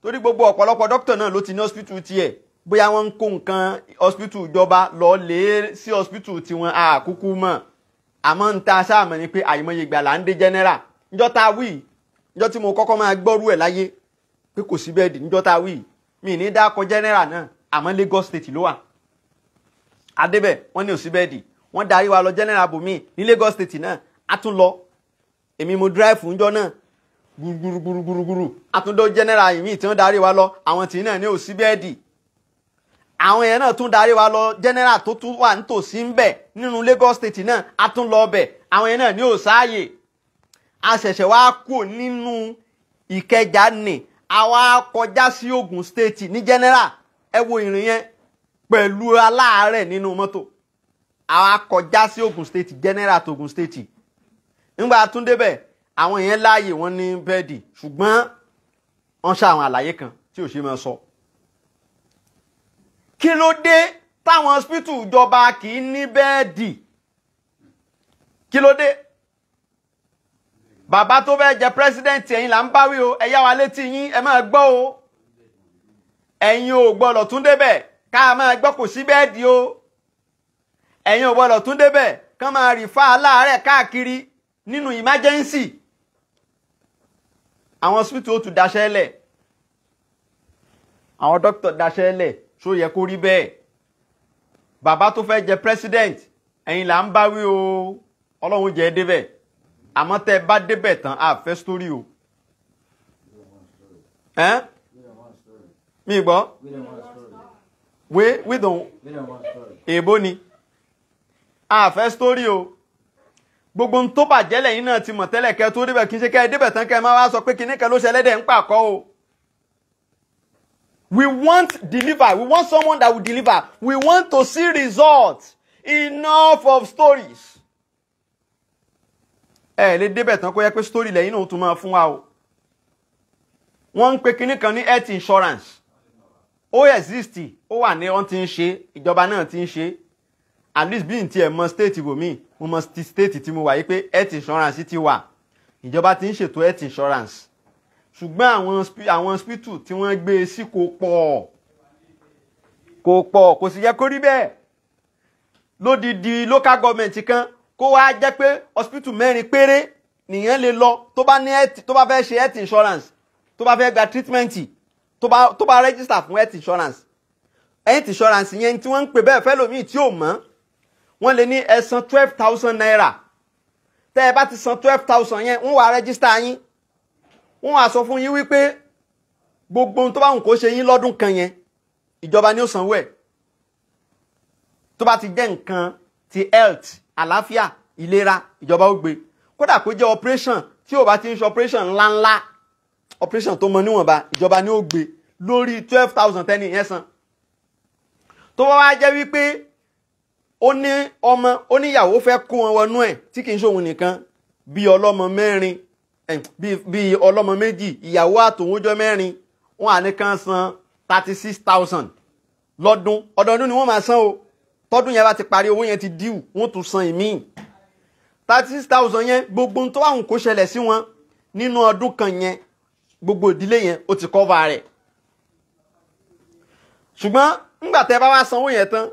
torí gbogbo ọ̀pọ̀lọpọ̀ dókítà náà ló ti ní hospital tiẹ̀ bóyá wọ́n ń kó nǹkan hospital ìjọba lọ lé sí hospital tiwọn àkúkú mọ̀ àmọ́ ń ta sáàmọ̀ ni pé àìmọye ìgbà là ń dé general níjọ́ tá a wí níjọ́ tí mo kọ́kọ́ máa gbọ́rú ẹ̀ láyé pé kò sí bẹ́ẹ̀dì níjọ́ tá a wí mi ní dákọ̀ general náà àmọ́ Lagos State ló wà adébẹ̀ wọ́n ní ò sí bẹ́ẹ̀dì wọ́n darí wa lọ general bomi ní Lagos State náà a tún lọ èmi mo drive ńjọ́ náà gúrúgúrú a tún dó general yìí tí wọ́n darí wa lọ àwọn tí náà ní ò sí bẹ́ẹ̀dì àwọn yẹn náà tún darí wa lọ general tó tún wà nítòsí ń bẹ̀ nínú Lagos State náà a tún lọ bẹ̀ àwọn yẹn náà ní ò sáàyè a ṣẹ̀ṣẹ̀ wá kúrò nínú Ìkẹjà ní àwa kọjá sí Ògùn State ní general ẹ wo ìrìn yẹn pẹ̀lú aláàárẹ̀ nínú mọ́tò àwa kọjá sí Ògùn State general tó Ògùn State nígbà tún débẹ̀ àwọn yẹn láàyè wọn ní bẹ́ẹ̀dì ṣùgbọ́n wọ́n ṣe àwọn àlàyé kan tí ò ṣe máa sọ. kí ló dé táwọn hospital ìjọba kì í ní bẹ́ẹ̀dì kí ló dé bàbá tó fẹ́ jẹ president ẹ̀yin là ń báwí o ẹ yá wa létí yín ẹ máa gbọ́ o ẹ̀yin ò gbọ́dọ̀ tún débẹ̀ ká máa gbọ́ kò sí bẹ́ẹ̀dì o ẹ̀yin ò gbọ́dọ̀ tún débẹ̀ kán máa rìfà aláàárẹ̀ káàkiri nínú emergency àwọn hospital ó tún daṣẹ́ lẹ̀ àwọn doctor daṣẹ́ lẹ̀ ṣó yẹ kó rí bẹ́ẹ̀ bàbá tó fẹ́ jẹ president ẹ̀yin là ń bá wí o ọlọ́run jẹ́ débẹ̀ àmọ́ tẹ́ bá débẹ̀ tán a fẹ́ story o mi gbọ́ we don't èèbó ni a fẹ́ story o gbogbo ń tó bàjẹ́ lẹ́yìn náà ti mọ̀ tẹ́lẹ̀ kẹ́ tó débẹ̀ kí n ṣe kẹ́ ẹ débẹ̀ tán kẹ́ ẹ máa wá sọ pé kíní kan ló ṣẹlẹ̀ dẹ̀ ń pàkọ́ o. We want deliver. We want someone that will deliver. We want to see results. Enough of stories. Lè débẹ̀ tán kó yẹ pé story lẹ́yìn náà tún máa fún wa o. Wọ́n ń pe kíní kan ní health insurance. Ó exist, ó wà ní wọ́n ti ń ṣe, ìjọba náà ti ń ṣe. At least bí n tiẹ̀ mọ state ibòmíì, mo mọ state tí mo wà yí pé health insurance ti wà. Ìjọba ti ń ṣètò health insurance. Ṣùgbọ́n àwọn hospital tí wọ́n gbé sí kò pọ̀ kò sì yẹ kó rí bẹ́ẹ̀ lódìdí local government kan kó wá jẹ́ pé hospital 4 péré nìyẹn lè lọ tó bá fẹ́ ṣe health insurance tó bá fẹ́ gba treatment tó bá register fún health insurance health insurance yẹn tí wọ́n ń pè bẹ́ẹ̀ fẹ́lòmíì tí ò mọ̀ wọ́n lè ní ẹ san 12,000 naira tẹ́ ẹ bá ti san 12,000 yẹn wọ́n wá rẹ́gísítà yín wọ́n wá sọ fún yín wípé gbogbo ohun tó bá wùn kó ṣe yín lọ́dún kan yẹn ìjọba ni ó sanwó ẹ̀ tó bá ti jẹ́ nǹkan ti health àlàáfíà ìlera ìjọba ó gbé kódà kó jẹ́ operation tí ò bá ti ń ṣe operation ńláńlá operation tó mọ níwọ̀nba ìjọba ni ó gbé lórí 12,000 tẹ́ni yẹn san tó bá wá jẹ́ wípé ó ní ọmọ ó níyàwó fẹ́ kó wọn wọnú ẹ̀ tí kì í ṣòun nìkan bí ọlọ́mọ mẹ́rin bí ọlọ́mọ méjì ìyàwó àtòwójọ́ mẹ́rin wọn à ní kàn san 36,000 ọdọọdún ni wọ́n máa san o tọdún yẹn bá ti parí owó yẹn ti díù wọ́n tún san ìmíì 36,000 yẹn gbogbo tó wà ń kó ṣẹlẹ̀ sí wọn nínú ọdún kan yẹn gbogbo ìdílé yẹn ó ti cover rẹ̀ ṣùgbọ́n ńgbà tẹ́ bá wá sanwó yẹn tán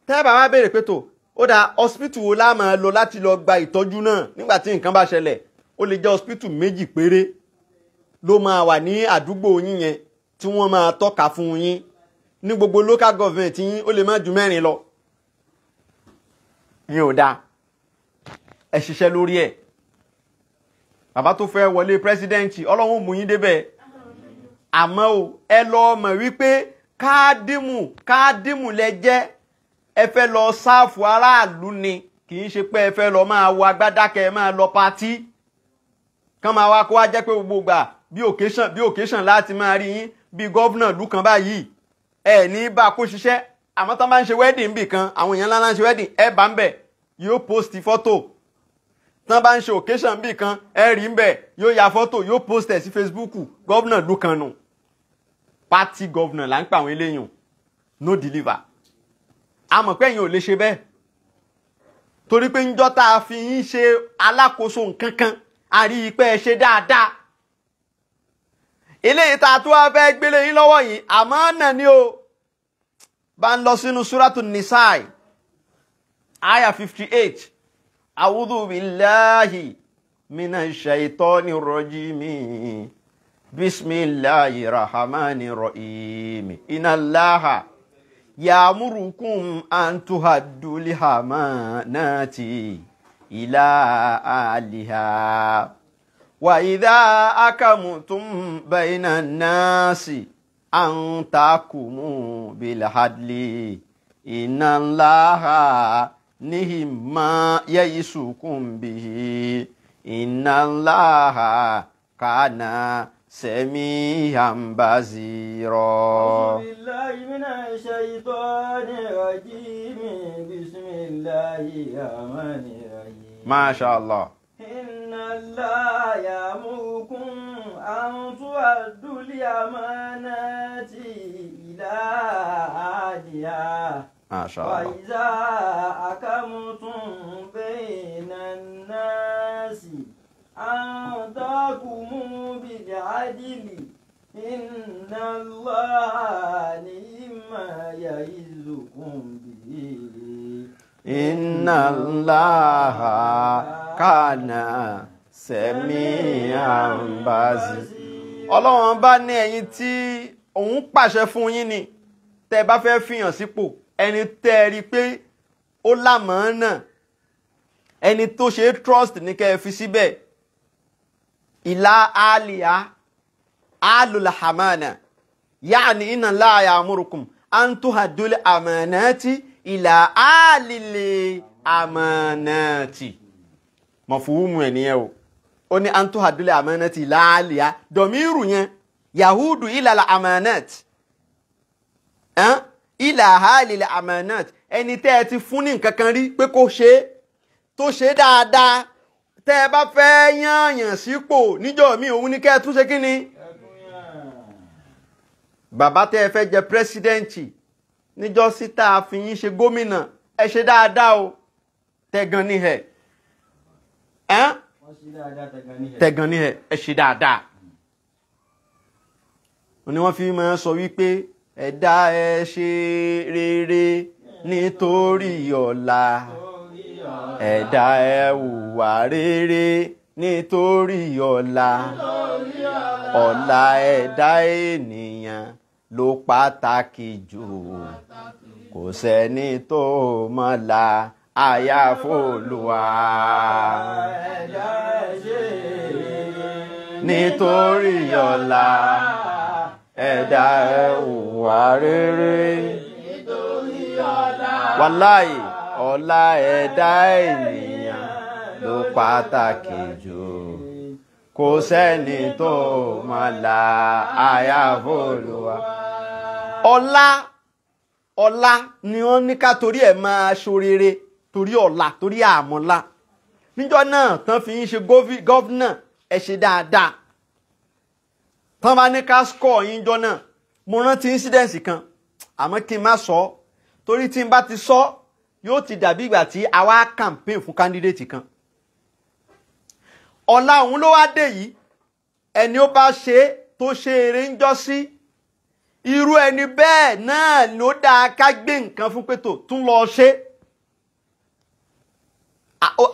tẹ́ bá wá béèrè pé tó ó dá hospital wo la máa lọ láti lọ gba ìtọ́jú náà nígbà tí nǹkan bá ṣẹlẹ̀ ó lè jẹ́ hospital méjì péré ló máa wà ní àdúgbò yín yẹn tí wọ́n máa tọ́ka fún yín ní gbogbo local government yín ó lè má ju 4 lọ yín ò dáa ẹ ṣiṣẹ́ lórí ẹ̀ bàbá tó fẹ́ wọlé pírẹsidẹ́ǹtì ọlọ́run mú yín débẹ̀ àmọ́ o ẹ lọ mọ̀ wípé káàdìmù lẹ jẹ́ ẹ fẹ́ lọ sáàfù aráàlú ni kì í ṣe pé ẹ fẹ́ lọ máa wọ agbádákẹ́ máa lọ patí kán máa wá kó wá jẹ́ pé gbogbo gbà bí occasion láti máa rí yín bí gọ́vnà ìlú kan báyìí ẹ ní bá kó ṣiṣẹ́ àmọ́ tán bá ń ṣe wedding bì kan àwọn èèyàn ńlá ń ṣe wedding ẹ bá ń bẹ̀ yóò post fọ́tò tán bá ń ṣe occasion bì kan ẹ rí ń bẹ̀ yóò ya fọ́tò yóò post ẹ̀ sí Facebook gọ́vnà ìlú kan nù party governor là ń pa àwọn eléyìn no deliver àmọ́ pé ẹ̀yin ò lè ṣe bẹ́ẹ̀ torí pé ńjọ́ tá a fi yín ṣe alákòóso nǹkan kan a rí i pé ẹ ṣe dáadáa eléyìí tá a tó wá fẹ́ gbélé yín lọ́wọ́ yìí àmọ́ náà ni o bá ń lọ sínú súrátù Nìsáì àyà 58 a'udhu billahi minash shaitani rajimi bismillahir rahmanir rahim inallaha ya'murukum an tuhaddu lihamanati ila aliha wa idha akamtum bayna nasi an takumu bil hadli inallaha nihimma yaisukum bihi inallaha kana sami'an basira. billahi minash shaitanir rajim bismillahir rahmanir rahim. Masha Allah. Innallaha ya'murukum an tu'addu al-amanati ila ahliha. Masha Wa Allah. idha akamtum bayna an-nasi an tahkumu bil 'adli innallaha ni'ma ya'izukum bihi. Innallaha kana sami'an basira. Ọlọ́run bá ní ẹ̀yin tí òun pàṣẹ fún yín ni tẹ́ bá fẹ́ fìyàn sípò ẹni tẹ́ rí pé ó lámọ̀ọ́nà ẹni tó ṣe trust ní kẹ́ ẹ fi síbẹ̀ ìlà àlìyá alùlàhàmánà yáàni innallaha ya'murukum an tuhaddul amanati ìlà àlìlè àmánàtì mọ̀fúhùmù ẹ̀ nìyẹn o ó ní an tuhaddul amanati ìlà àlìyá dọ̀míìrù yẹn yahudu ìlà àmánàtì ìlà àlìlè àmánàtì ẹni tẹ́ ẹ ti fún ní nǹkan kan rí pé kó ṣe tó ṣe dáadáa tẹ́ ẹ bá fẹ́ yànyàn sípò níjọ́ mi òun ní kẹ́ ẹ tún ṣe kí ni bàbá tẹ́ ẹ fẹ́ jẹ pírẹsidẹ́ǹtì níjọ́ síta fi yín ṣe gómìnà ẹ ṣe dáadáa o tẹ̀gàn ní ẹ̀ tẹ̀gàn ní ẹ̀ ẹ ṣe dáadáa ni wọ́n fi máa sọ wípé ẹ̀dá ẹ ṣe rere nítorí ọ̀la ẹ̀dá ẹ hùwà rere nítorí ọ̀la ọ̀la ẹ̀dá ènìyàn ló pàtàkì jù kò sẹ́ni tó mọ̀la àyàfi Olúwa. ẹ̀dá ṣe nítorí ọ̀la ẹ̀dá hùwà rere nítorí ọ̀la. wàláì ọ̀la ẹ̀dá ènìyàn ló pàtàkì jù kò sẹ́ni tó mọ̀la àyàfi Olúwa. ọ̀la ni wọ́n ní ká torí ẹ̀ máa ṣoríire torí ọ̀la torí àmọ́lá níjọ́ náà tán fi ń ṣe gọ́fìnà ẹ ṣe dáadáa tán bá ní ká skọ̀ yín jọ náà. Mo rántí incident kan àmọ́ kí n má sọ torí tí n bá ti sọ yóò ti dàbí ìgbà tí a wá campaign fún candidate kan. ọ̀la òun ló wá dé yìí ẹni ó bá ṣe tó ṣe eré ń jọ sí irú ẹni bẹ́ẹ̀ náà ló dáa ká gbé nǹkan fún pẹ̀tò tún lọ ṣe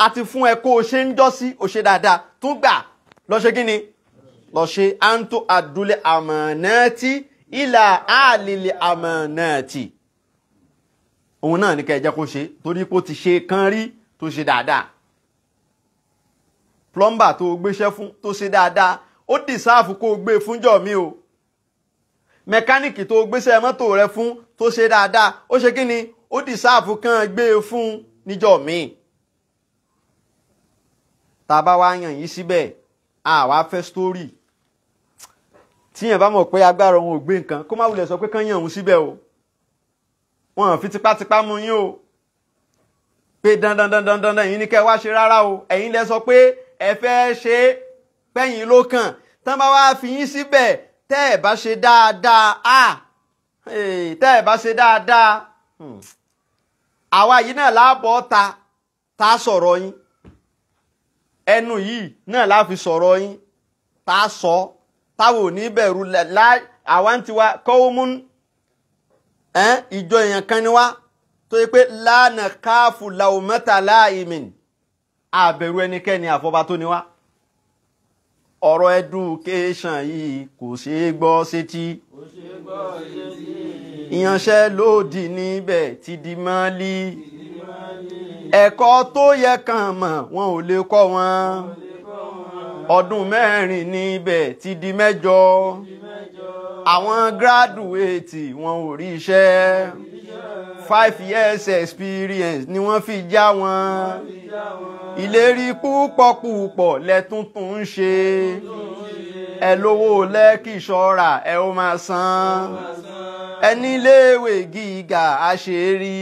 àti fún ẹ kó o ṣe ń jọ sí o ṣe dáadáa tún gbà lọ ṣe kí ni lọ ṣe anto adúlé àmọ̀nàtì ìlà àlìlè àmọ̀nàtì òun náà ní ká ẹ jẹ́ kó ṣe torí pé ó ti ṣe kan rí tó ṣe dáadáa plumber tó gbéṣẹ́ fún tó ṣe dáadáa ó dìsáàfù kó o gbé fúnjọ́ mi o mẹkáníìkì tó gbéṣẹ́ mọ́tò rẹ fún tó ṣe dáadáa ó ṣe kí ni ó dìsáàfù kan gbé fún níjọ́ mi. tá a bá wá yàn yín síbẹ̀ àwa fẹ́ sítórì tíyẹn bá mọ̀ pé agbára òun ò gbé nǹkan kó má wulẹ̀ sọ pé kán yàn òun síbẹ̀ o wọn fi tipátipá mú yín o pé dandan ẹ̀yin ní kẹ́ wá ṣe rárá o ẹ̀yin lẹ sọ pé ẹ fẹ́ ṣe pẹ́yìn ló kàn tán bá wá fi yín síbẹ̀ tẹ́ ẹ̀ bá ṣe dáadáa tẹ́ ẹ̀ bá ṣe dáadáa àwa yìí náà láàbọ̀ ta sọ̀rọ̀ yín ẹnu yìí náà la fi sọ̀rọ̀ yín tá a sọ táwọn ò ní bẹ̀rù àwa ń tiwa kọ́wọ́mún ìjọ èèyàn kan ni wá tó yẹ pé lánàá káàfù làwùmẹ́ta láàyèmìn àbẹ̀rù ẹnikẹ́ni àfọba tó ni wá. ọ̀rọ̀ education yìí kò ṣeé gbọ́ sétí ìyanṣẹ́lódì níbẹ̀ ti di mọ́lí ẹ̀kọ́ tó yẹ kàn mọ̀ wọn ò lè kọ́ wọn ọdún 4 níbẹ̀ ti di 8 àwọn gírádùétì wọn ò rí iṣẹ́ 5 years experience ni wọ́n fi já wọn ìlérí púpọ̀ lẹ́túntún ń ṣe ẹ lówó lẹ́kì ṣọ́ra ẹ ó máa san ẹni léèwé gíga àṣírí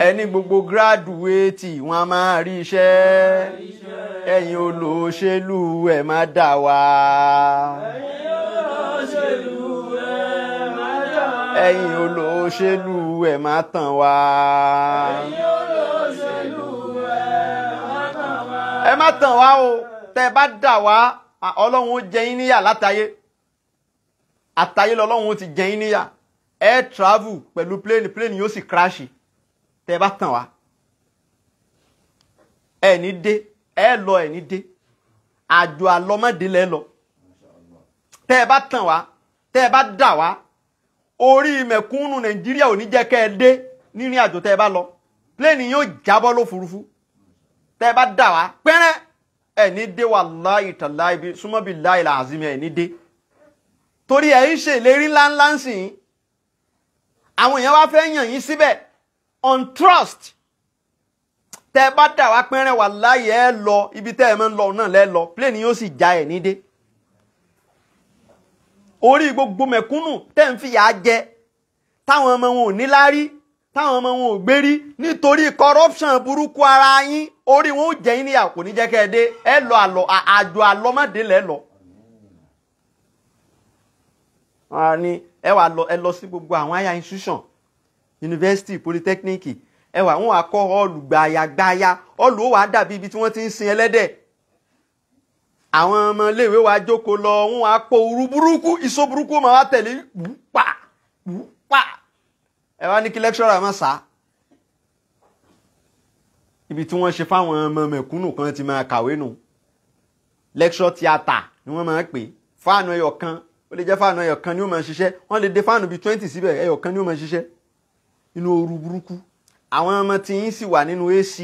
ẹni gbogbo gírádùétì wọn a máa rí iṣẹ́ ẹ̀yin olóṣèlú ẹ̀ má dà wá. ẹ̀yin olóṣèlú ẹ̀ má tàn wá. ẹ má tàn wá o tẹ́ bá dà wá ọlọ́run ó jẹ yín níyà látayé àtayé lọ́lọ́run ó ti jẹ yín níyà ẹ travel pẹ̀lú plane yóò sì crash tẹ́ bá tàn wá ẹ ní dé ẹ lọ ẹ ní dé àjò àlọmọdé lẹ lọ tẹ́ bá tàn wá tẹ́ bá dà wá orí mẹ̀kúnnù nàìjíríà ò ní jẹ́ kẹ́ ẹ dé nírìn àjò tẹ́ bá lọ plane yóò jábọ́ lófurufú tẹ́ bá dà wá pẹ́rẹ́ ẹ ní dé wallahi tallahi bí súnmọ́ billahi alazim ẹ ní dé torí ẹ ń ṣe ìlérí ńláńlá ń sìn àwọn èèyàn wá fẹ́ yàn yín síbẹ̀ on trust tẹ́ bá dà wá pẹ́rẹ́ wallahi ẹ lọ ibi tẹ́ ẹ máa ń lọ náà lẹ́ lọ plane yóò sì já ẹ ní dé orí gbogbo mẹ̀kúnnù tẹ́ ń fìyà jẹ táwọn ọmọ wọn ò ní lárí táwọn ọmọ wọn ò gbérí nítorí corruption burúkú ara yín orí wọn ò jẹ yín níyà kò ní jẹ́ kẹ́ ẹ dé ẹ lọ àjò àlọ́mọdé lẹ́ lọ. ẹ lọ sí gbogbo àwọn higher institution university polytechnic ẹ wà wọn wà kọ́ ọ̀lù gbàyàgbàyà ọ̀lù ó wà dàbí ibi tí wọ́n ti ń sin ẹlẹ́dẹ̀ àwọn ọmọ iléèwé wa jókòó lọ wọn wà pọ̀ òru burúkú ìṣó burúkú máa wá tẹ̀lé wùpà ẹ wá ní kí lecturer máa sá ibi tí wọ́n ṣe fáwọn ọmọ mẹ̀kúnnù kan ti máa kàwé nù lecture theatre ni wọ́n máa pè fáànù ẹyọ kan ó lè jẹ́ fáànù ẹyọ kan ni ó máa ṣiṣẹ́ wọ́n lè dé fáànù bíi 20 síbẹ̀ ẹyọ kan ni ó máa ṣiṣẹ́ inú ooru burúkú àwọn ọmọ tí yín sì wà nínú AC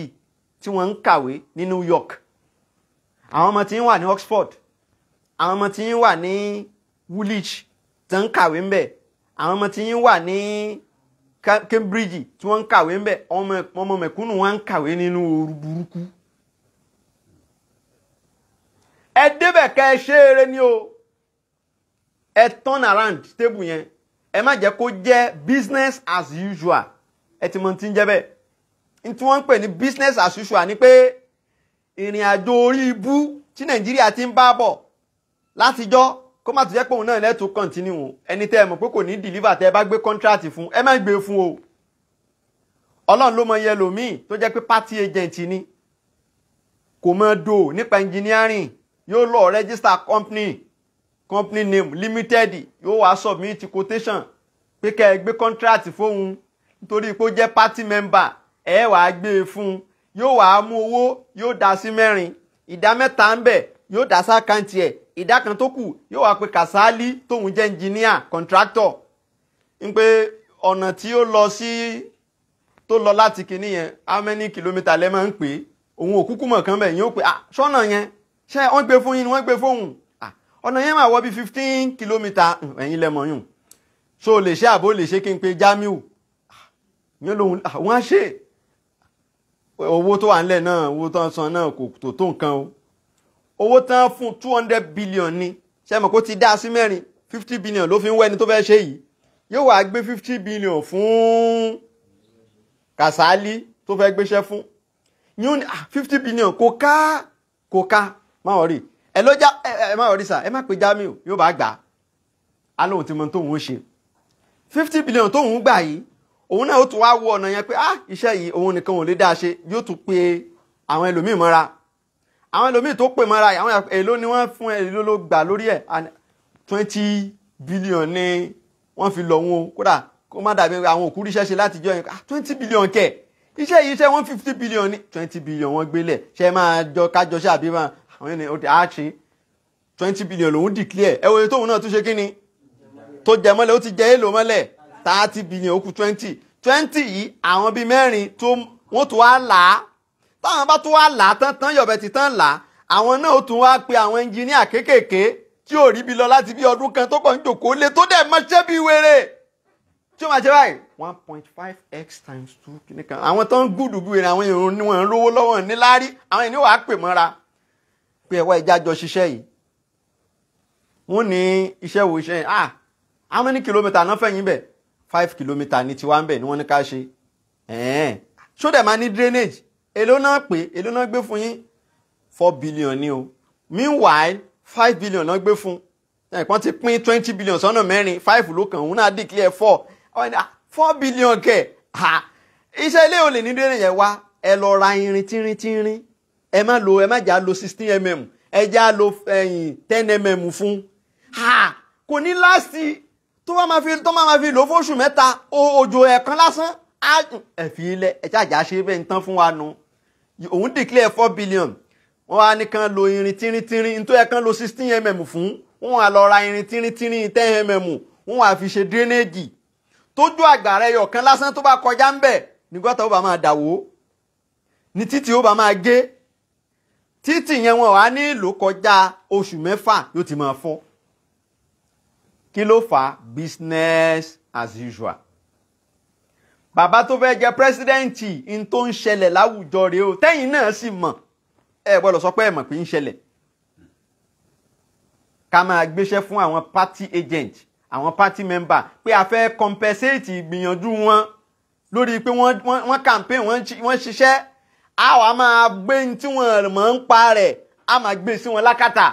tí wọ́n ń kàwé ní New York àwọn ọmọ tí yín wà ní Oxford àwọn ọmọ tí yín wà ní Woolwich tí wọ́n ń kàwé ń bẹ̀ àwọn ọmọ tí yín wà ní Cambridge tí wọ́n ń kàwé ń bẹ̀ ọmọ mẹ̀kúnnù wọn ń kàwé nínú ooru burúkú ẹ débẹ̀ kẹ́ ẹ ṣe eré ni o ẹ turn around table yẹn ẹ má jẹ́ kó jẹ́ business as usual ẹ ti mọ̀ tí ń jẹ́ bẹ́ẹ̀ ní tí wọ́n ń pè ní business as usual ni pé ìrìn àjò orí ibú tí Nàìjíríà ti ń bá bọ̀ látijọ́ kó má tó jẹ́ pé òun náà lẹ́tọ̀ọ́ continue ẹni tẹ́ ẹ mọ̀ pé kò ní deliver tẹ́ ẹ bá gbé contract fún ẹ má gbé fún o Ọlọ́run ló mọ iye lòmíì tó jẹ́ pé party agent ni kò mọ do nípa engineering yóò lọ register company name limited yóò wá submit quotation pé kẹ́ ẹ gbé contract fóun nítorí pé ó jẹ́ party member ẹ wàá gbé e fún yóò wá mú owó yóò dá sí mẹ́rin ìdá mẹ́ta ń bẹ̀ yóò dá sákàǹtì ẹ̀ ìdá kan tó kù yóò wá pé Kàsálí tóun jẹ́ engineer contractor ń pé ọ̀nà tí ó lọ sí tó lọ láti kinní yẹn how many kilometre lẹ́ máa ń pè òun òkúkú mọ̀ kan bẹ̀ yóò pé ṣọ́nà yẹn ṣé wọ́n gbé fún yín ni wọ́n gbé fóun ọ̀nà yẹn máa wọ́ bí 15 kilometre ẹ̀yin lẹ́mọ̀ yùn so lè ṣe àbó lè ṣe kí n pe Jamiu yẹn lòun àwọn á ṣe owó tó wà nílẹ̀ náà owó tó ń san náà kò tó nǹkan o owó tán fún 200 billion ni ṣe mọ̀ kó ti dá sí mẹ́rin 50 billion ló fi ń wẹ́ni tó fẹ́ ṣe yìí yóò wá gbé 50 billion fún Kàsálí tó fẹ́ gbéṣẹ́ fún yún 50 billion kò ká má wọ̀rí ẹ ló já ẹ má wọ̀rí sà ẹ má pe Jamiu yóò bá gbà á lóhun tí mo tóun ó ṣe 50 billion tóun gbà yìí òun náà ó tún wá wo ọ̀nà yẹn pé iṣẹ́ yìí òun nìkan ò lè dá ṣe yóò tún pe àwọn ẹlòmíì mọ́ra àwọn ẹlòmíì tó pè mọ́ra àwọn èlò ni wọ́n fún èlò ló gbà lórí ẹ̀ 20 billion ni wọ́n fi lọ wọn kódà kó má dàbí àwọn òkú ríṣẹ́ ṣe láti jọ yẹn 20 billion kẹ̀ iṣẹ́ yìí iṣẹ́ 150 billion ní 20 billion wọ́n gbélẹ̀ ṣe máa jọ kájọ ṣe àbí máa àwọn ènìyàn ó ti ṣe 20 billion lòun declare ẹ wo èyí tóun náà tún ṣe kí ni tó jẹ mọ́lẹ̀ ó ti jẹ èlò mọ́lẹ̀ 30 billion ó kù 20 yìí àwọn bíi mẹ́rin tó wọ́n tó wá là á táwọn bá tó wá là á tán yọ̀bẹ ti tán là á àwọn náà ó tún wá pe àwọn ẹnjìníà kéékèèké tí ò rí bi lọ láti bí ọdún kan tó kàn ń jòkó lé tó dẹ̀ mọ́ṣẹ́ bí wéré tí ó máa ṣe báyìí 1.5x times 2 kìíní kan àwọn tó ń gùdù bí wéré àwọn èèyàn ní wọn lówó lọ́wọ́ níláárí àwọn èèyàn wàá pè mọ́ra pé ẹ̀wọ́ ìjà jọ ṣiṣẹ́ yìí wọ́n ní iṣẹ́ wo iṣẹ́ yìí how many kilometre náà fẹ̀yìn bẹ̀ 5 kilometre ní tiwa ń bẹ̀ ni wọ́n ní ká ṣe ṣó dẹ̀ máa ní drainage èló náà pé èló náà gbé fún yín 4 billion ni o meanwhile 5 billion náà gbé fún ẹ̀pọ́n ti pín 20 billion sọ́nà mẹ́rin 5 ló kàn òun náà declare 4 billion kẹ̀ iṣẹ́ ilé ò lè ní drainage yẹn wá ẹ lọ ra irin tínrín ẹ má jà lo 16 mm ẹ já lo 10 mm fún kò ní láti tó máa fi lò fóṣù mẹ́ta òjò ẹ̀kan lásán ẹ̀fì ilẹ̀ ẹ̀jájà ṣe bẹ́ẹ̀ ń tán fún wa nu òun declare 4 billion wọ́n wá nìkan lo irin tínrín tó yẹ kán lo 16 mm fún wọ́n wá lọ ra irin tínrín 10 mm wọ́n wá fi ṣe drainage tójú àgbàrá ẹyọ kan lásán tó bá kọjá ń bẹ̀ ní gọ́tà ó bá máa dàwó ní títì ó bá máa gé títì yẹn wọn wá nílò kọjá oṣù mẹ́fà yóò ti máa fọ́ kí ló fà business as usual bàbá tó fẹ́ jẹ pírẹsidẹ́ǹtì in tó ń ṣẹlẹ̀ láwùjọ rèé o tẹ́yìn náà sì mọ̀ ẹ gbọ́dọ̀ sọ pé ẹ mọ̀ pé ń ṣẹlẹ̀ ká máa gbéṣẹ́ fún àwọn party agent àwọn party member pé a fẹ́ compensate ìgbìyànjú wọn lórí pé wọ́n campaign wọ́n ṣiṣẹ́ a wá máa gbé tí wọ́n mọ̀ ń pa rẹ̀ a máa gbé sí wọn lákàtà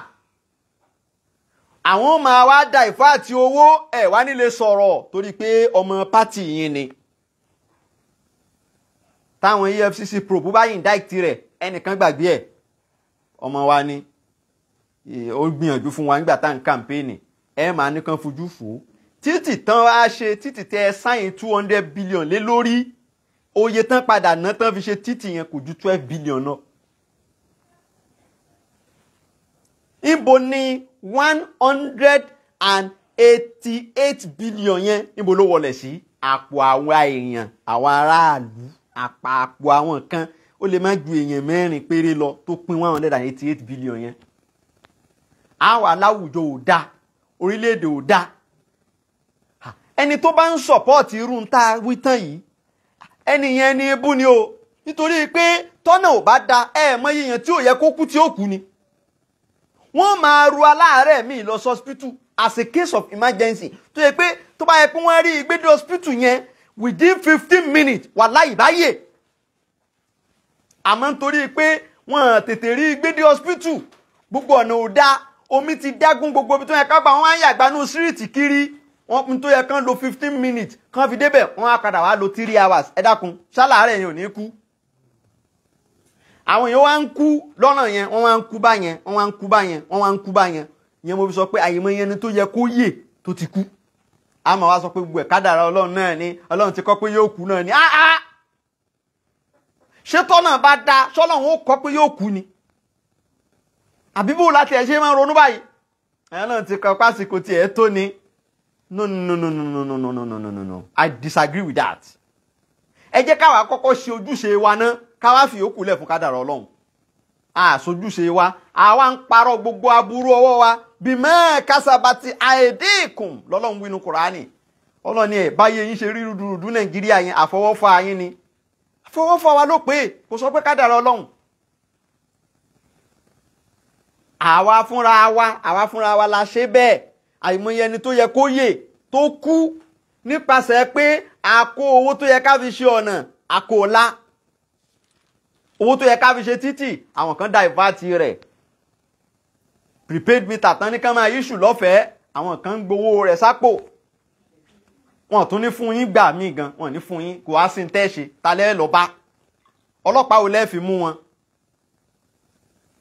àwọn máa wá da ìfá àti owó ẹ̀ wá nílé sọ̀rọ̀ torí pé ọmọ party yìí ni táwọn EFCC probe bá indict rẹ̀ ẹnìkan gbàgbé ẹ̀ ọmọ wa ni ó gbìyànjú fún wa nígbà tá à ń kàmpéènì ẹ máa nìkan fojú fò títì tán wá ṣe títì tẹ ẹ sáyìn 200 billion lé lórí oye tán padà ná tán fi ṣe títì yẹn kò ju 12 billion náà. Ibo ni 180 88 billion yẹn níbo ló wọlé sí? Àpò àwọn èèyàn, àwọn aráàlú, àpò àwọn kan ó lè má ju èèyàn mẹ́rin péré lọ tó pín 188 billion yẹn. Àwọn aláwùjọ ò dá, orílẹ̀-èdè ò dá. Ẹni tó bá ń support irú ń ta wí tán yìí, ẹni yẹn ni ebú ni o, nítorí pé tọ́nà ò bá da mọ yíyan tí ò yẹ kó kú tí ó kú ni. Wọ́n máa ru aláàárẹ̀ míì lọ hospital as a case of emergency tó yẹ pé tó bá yẹ pé wọ́n rí gbé dé hospital yẹn within 15 minutes wàláhì báyè. Àmọ́ nítorí pé wọ́n tètè rí gbé dé hospital, gbogbo ọ̀nà ò dá, omi ti dágún gbogbo ibi tó yẹ ká gbà wọ́n á yàgbánú síríìtì kiri. Wọ́n tó yẹ kán lo 15 minutes kán fi débẹ̀ wọ́n á padà wá lo 3 hours. Ẹ dákun ṣáláàárẹ̀ yẹn ò ní kú. Àwọn èèyàn wá ń kú lọ́nà yẹn, wọ́n wá ń kú báyẹn, wọ́n wá ń kú báyẹn, wọ́n wá ń kú báyẹn. Ìyẹn mo fi sọ pé àyèmọ yẹn ni tó yẹ kó yè tó ti kú. A máa wá sọ pé gbogbo ẹ̀ kádàrá Ọlọ́run náà ni, Ọlọ́run ti kọ́ pé yóò kú náà ni. Ṣé tọ́nà bá dá ṣọ́lọ́run ó kọ́ pé yóò kú ni? Àbí bó láti ẹ̀ ṣe máa ń ronú báyìí? Ẹ̀yàn náà ti kọ́ pásìkò tí ẹ̀ tó ni. No. I disagree with that. Ẹ jẹ́ káwa kọ́kọ́ ṣe ojúṣe wa náà, káwa fi yòókù lẹ̀ fún kádàrá Ọlọ́run. Sojúṣe wa, àwa ń parọ́ gbogbo aburú ọwọ́ wa bima kasabati aidikum lọ́lọ́run wí nínú Kùránì. Ọlọ́run ní báyé yín ṣe rí rúdurùdu Nàìjíríà yẹn àfọwọ́fà yín ni. Àfọwọ́fà wa ló pé, kò sọ pé kádàrá Ọlọ́run. Àwa fúnra wa la ṣe bẹ́ẹ̀. Àìmọye ẹni tó yẹ kó yè tó kú nípasẹ̀ pé a kó owó tó yẹ ká fi ṣe ọ̀nà àkóòlá. Owó tó yẹ ká fi ṣe títì àwọn kan divert rẹ̀. Prepaid meter tán ní ká máa issue lọ́fẹ̀ẹ́ àwọn kan ń gbowó rẹ̀ sápò. Wọ́n tún ní fún yín gbà mí gan, wọ́n ní fún yín kò wá sí ń tẹ́ṣe talẹ́ lọ bá. Ọlọ́pàá ò lẹ́ fi mú wọn.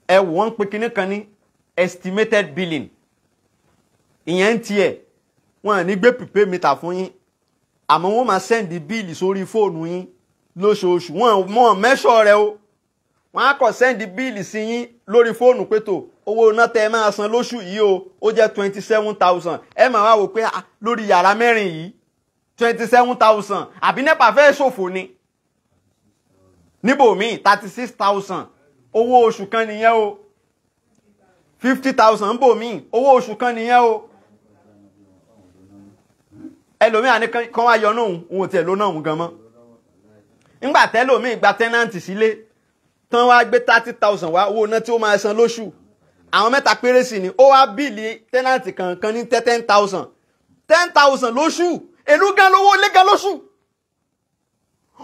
Ẹ wò wọ́n pé kinní kan ní estimated billing. Ìyẹn tiẹ̀ wọ́n ní gbé prepaid meter fún yín àmọ́ wọ́n máa send bíìlì sórí fóònù yín lóṣooṣù. Wọ́n mẹ́ṣọ̀ rẹ̀ o. Wọ́n á kọ send bíìlì sí yín lórí fóònù pé tó owó iná tẹ́ máa san lóṣù yìí o ó jẹ́ 27,000. Ẹ máa wá wò pé lórí yàrá mẹ́rin yìí 27,000 àbí NEPA fẹ́ ṣòfò ni. Níbòmíì 36,000 owó oṣù kan nìyẹn o. 50,000 níbòmíì owó oṣù kan nìyẹn o. Ẹlòmíà ní kan wá yọ náà òun tiẹ̀ ló náà òun gan mọ́. Nígbà tẹ́lòmíì gba tẹ́nàntì sílé tán wá gbé 30,000 wá owó náà tí ó máa san lóṣù. Àwọn mẹ́ta péré sì ni ó wá bíìlì tẹ́nàntì kankan ní 10,000. 10,000 lóṣù. Èló gan lówó ilé gan lóṣù.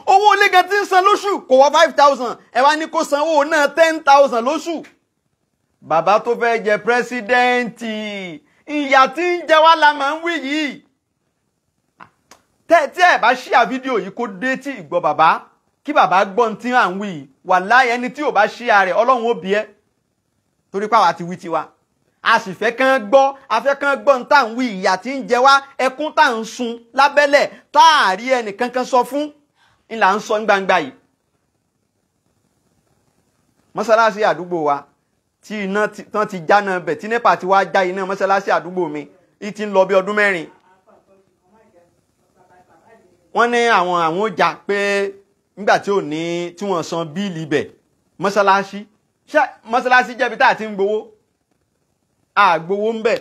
Owó ilé gan tí ń san lóṣù kò wọ 5,000. Ẹ wá ní kó san owó náà 10,000 lóṣù. Bàbá tó fẹ́ jẹ pírẹ́sídẹ́ǹtì ìyà tí ń jẹ wá la máa ń wí yìí. Tí ẹ bá ṣíà fídíò yìí kó dé tí ìgbọ́ bàbá kí bàbá gbọ́n tí à ń wí yìí wàláhì ẹni tí ò bá ṣíà rẹ̀ Ọlọ́run ó bí ẹ́ torí pàwà ti wí tiwa. A sì fẹ́ kán gbọ́ afẹ́kán gbọ́n tá à ń wí ìyà tí ń jẹ wá ẹkún tá à ń sun lábẹ́lẹ̀ táàrí ẹnì kankan sọ fún ìlà ń sọ ní gbangba yìí. Mọ́sálásí àdúgbò wa tí iná tán ti jáná bẹ̀ tí NEPA ti wá já iná mọ́sálásí àdúgbò mi ìtí ń lọ bí ọdún 4. Wọ́n ní àwọn ó jà pé nígbà tí ò ní tí wọ́n san bíìlì ibẹ̀ mọ́sálásí jẹ́bi tá à ti ń gbowó àgbowó ń bẹ̀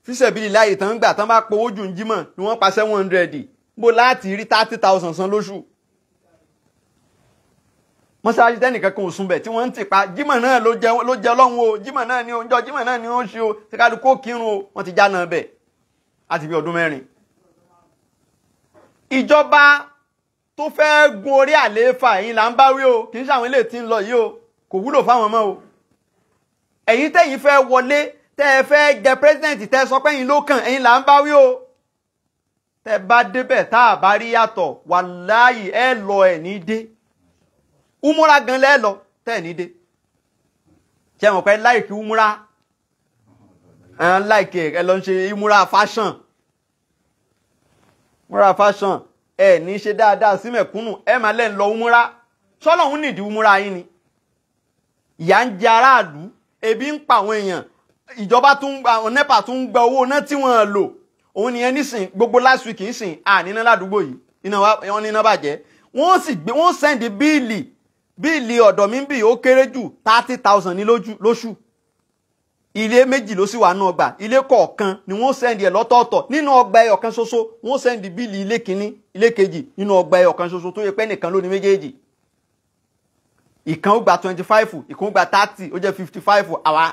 fíṣẹ̀bílì láyè tán gbà tán bá powó jù ń jímọ̀ ni wọ́n pa 700 bó láti rí 30,000 san lóṣù. Mọ́sálásí tẹ́nìkan kan ò sùn bẹ̀ tí wọ́n ń tì pa jímọ̀ náà ló jẹ Ọlọ́run o jímọ̀ náà ni oúnjẹ jímọ̀ náà ni ó ń ṣe o tí kálukú kírun o wọ́n ti já náà bẹ̀ láti bí ọdún 4. Ìjọba tó fẹ́ gun orí àlééfà ẹ̀yin là ń bá wí o kì í ṣàwọn ilé tí ń lọ yìí o kò wúlò fáwọn ọmọ o. Ẹ̀yin tẹ́yin fẹ́ wọlé tẹ́ ẹ fẹ́ jẹ pírẹ́sidẹ̀ntì tẹ́ sọ pé ẹ̀yin ló kàn ẹ̀yin là ń bá wí o. Tẹ́ bá débẹ̀ tá a bá rí yàtọ̀ wàláhì ẹ lọ ẹ̀ ní dé. Umura gan lẹ́ lọ tẹ́ ẹ̀ ní dé. Ṣé mọ̀ pé láìkí umura láìkí ẹ lọ ń ṣe umura fashion. Umura fashion ẹ ní ṣe dáadáa sí mẹ̀kúnnù ẹ máa lẹ́ ń lọ umura ṣọ́lọ́hún nìdí umura yín ni. Ìyà ń jẹ aráàlú ebi ń pa àwọn èèyàn ìjọba tún NEPA tún gba owó náà tí wọ́n lò òun nìyẹn nísìn gbogbo last week nísìn níná ládùúgbò yìí iná wọn níná bàjẹ́ wọ́n sì gbé wọ́n sẹ́ndì bíìlì ọ̀dọ̀ mi bì ó kéré jù 30,000 ní lóṣù ilé méjì ló sì wà nínú ọgbà ilé kọ̀ọ̀kan ni wọ́n sẹ́ndì ẹ̀ lọ́tọ̀ọ̀tọ̀ nínú ọgbà ẹyọ kan ṣoṣo wọ́n sẹ́ndì bíìlì ilé kìíní ilé kejì nínú ọgbà ẹyọ kan ṣoṣo tó yẹ pé nìkan ló ní méjèèjì ìkan ó gba 25 ìkan ó gba 30 ó jẹ́ 55 àwa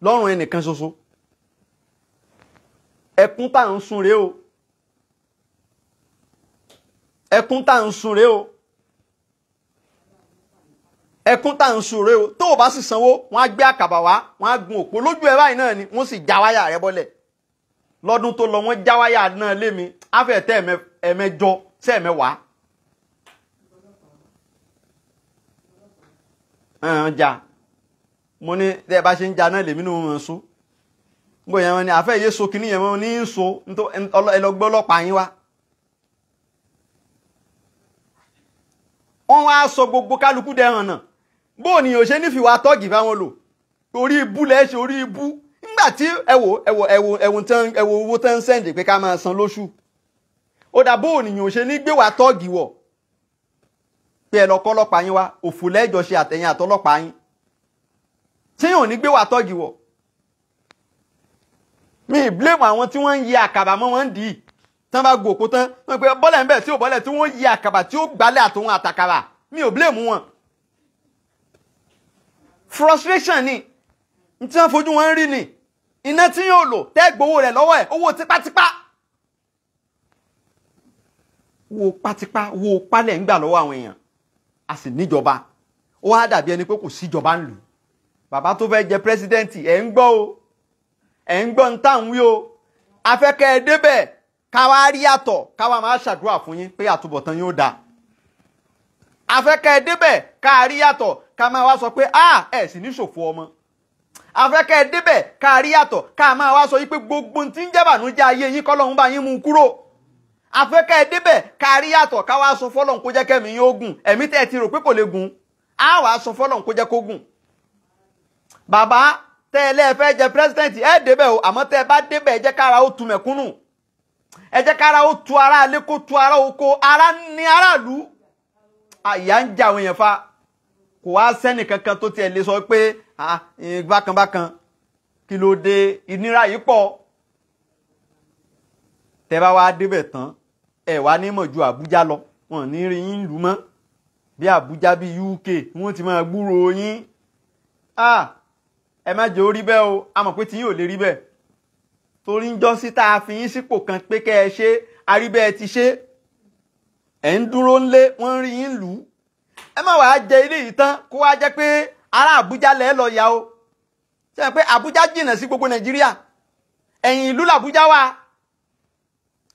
lọ́rùn ẹnìkan ṣoṣo ẹkún tá à ń sun rèé o ẹkún tá à ń sun rèé o ẹkún tá à ń sun rèé o tó o bá sì sanwó wọ́n á gbé àkàbà wá wọ́n á gun òpó lójú ẹ báyìí náà ni wọ́n sì já wáyà rẹ bọ́lẹ̀ lọ́dún tó lọ wọ́n já wáyà náà lé mi áfẹ́ tẹ́ ẹ̀mẹjọ sí ẹ̀mẹwàá jà mo ní tẹ́ ẹ bá ṣe ń jà náà lèmi ní wọn sún gbọ́ yẹn wọn ni àfẹ́ yé so kìíní yẹn wọn ní í so ẹlọgbẹ́ ọlọ́pàá yín wá wọ́n wá sọ gbogbo kálukú dẹ̀hàn náà bóò ni yóò ṣe ní fìwà tọ́gì fáwọn lò orí ibú lẹ́ṣẹ̀ orí ibú nígbà tí ẹwò owó tán sẹ́ǹdì pé ká máa san lóṣù ó dà bóò ni yóò ṣe ní gbéwà tọ́gì wọ̀ pé ẹ lọ kọ́ ọlọ́pàá yín wá òfò lẹ́jọ́ ṣe àtẹ̀yìn àtọlọ́pàá yín tí yóò ní gbéwà tọ́gì wọ̀ mi blame àwọn tí wọ́n ń yí àkàbà mọ́ wọ́n ń dì í tán bá gbòkó tán wọ́n pe bọ́lẹ̀ ń bẹ̀ tí ò bọ́lẹ̀ tí wọ́n yí àkàbà tí ó gbálẹ̀ àtòun àtàkàbà mi ò blame wọn. Frustration ni tí wọ́n fojú wọn rí ni iná tí yóò lò tẹ́ gbowó rẹ̀ lọ́wọ́ ẹ̀ owó tipátipá wo pátípá wo pálẹ̀ ń gbà lọ́wọ́ àwọn èèyàn a sì níjọba ó wá dàbí ẹni pé kò síjọba ń lù bàbá tó fẹ́ jẹ pírẹsidẹ́ǹtì ẹ̀ ń gbọ́ o ẹ̀ ń gbọ́ ń tà ń wí o afẹ́kẹ́ ẹ débẹ̀ káwa rí àtọ̀ káwa máa ṣàdúrà fún yín pé àtúbọ̀tán yóò dáa afẹ́kẹ́ ẹ débẹ̀ ká rí àtọ̀ ká máa wá sọ pé ẹ̀ sì ní ṣòfò ọmọ afẹ́kẹ́ ẹ débẹ̀ ká rí àtọ̀ ká máa wá sọ yí pé gbogbo tí ń jẹ́bànújẹ́ ayé yín kọ́lọ́hún bá yín mú kúrò afẹ́kẹ́ ẹ débẹ̀ ká rí àtọ̀ ká wá sọ fọ́lọ́hún kó jẹ́ kẹ́mi yóò gùn ẹ̀mí tẹ́ ẹ ti rò pé kò lè gùn á wàá sọ fọ́lọ́hún kó jẹ́ kó gùn bàbá tẹ́ ẹ lẹ́ẹ̀fẹ́ jẹ pírẹsidẹ́ǹtì ẹ débẹ̀ o àmọ́ tẹ́ ẹ bá débẹ̀ ẹ jẹ́ kára ó tu mẹ̀kúnnù ẹ jẹ́ kára ó tu ara alé kó tu ara oko ara ní aráàlú àyà ń jà àwọn èèyàn fa kò wá sẹ́nì kankan tó tiẹ̀ lè sọ pé bákanbákan kí ló dé ìnira yìí pọ̀ tẹ́ bá wá débẹ̀ tán ẹ wá ní mọ̀ ju Àbújá lọ wọn ní rí yín lù mọ́ bí Àbújá bí UK wọ́n ti máa gbúròó yín ẹ má jẹ́ orí bẹ́ẹ̀ o a mọ̀ pé tí yín ò lè rí bẹ́ẹ̀ torí ń jọ sí tá a fi yín sípò kan pé kẹ́ ẹ ṣe àríbẹ́ ẹ ti ṣe ẹ̀ ń dúró ńlé wọ́n ń rí yín lù ú ẹ má wàá jẹ ilé yìí tán kó wá jẹ́ pé ará Àbújá lẹ́ lọ yà o ṣe é pé Àbújá jìnnà sí gbogbo Nàìjíríà ẹ̀yìn ìlú làbújá wà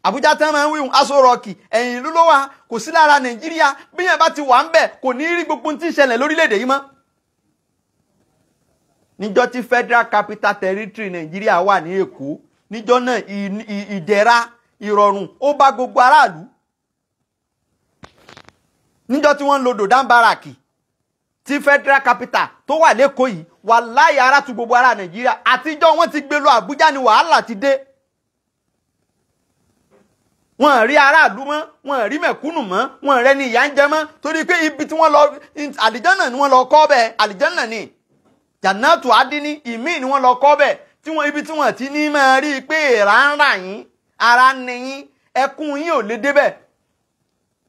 Àbújá tẹ́ máa ń wíhun Aṣọ Rọ́ọ̀kì ẹ̀yìn ìlú ló wà kò sí lára Nàìjíríà bí yẹn bá ti wà ń bẹ̀ kò ní rí gbogbo tí ń ṣẹlẹ̀ lórílẹ̀‐èdè yìí mọ́ níjọ́ tí Federal Capital Territory Nàìjíríà wà ní Èkó níjọ́ náà ìdẹ̀ra ìrọ̀rùn ó bá gbogbo aráàlú níjọ́ tí wọ́n ń lo Dodan Baraki tí Federal Capital tó wà lẹ́kọ̀ọ́ yìí wà láyé ara tu gbogbo ará Nàìjíríà àtijọ́ wọ́n ti gbé lọ Àbújá ni wàhálà ti dé wọ́n rí aráàlú mọ́ wọ́n rí mẹ̀kúnnù mọ́ wọ́n rẹ́ ní ìyà ń jẹ mọ́ torí pé ibi tí wọ́n lọ àlìjánà ni wọ́n lọ kọ́ bẹ́ẹ̀ àlìjánà ni Jannatu Adini ìmí ni wọ́n lọ kọ́ bẹ́ẹ̀ tí wọ́n ibi tí wọ́n ti ní máa rí i pé èèrà ń rà yín ara ń ni yín ẹkún yín ò lè débẹ̀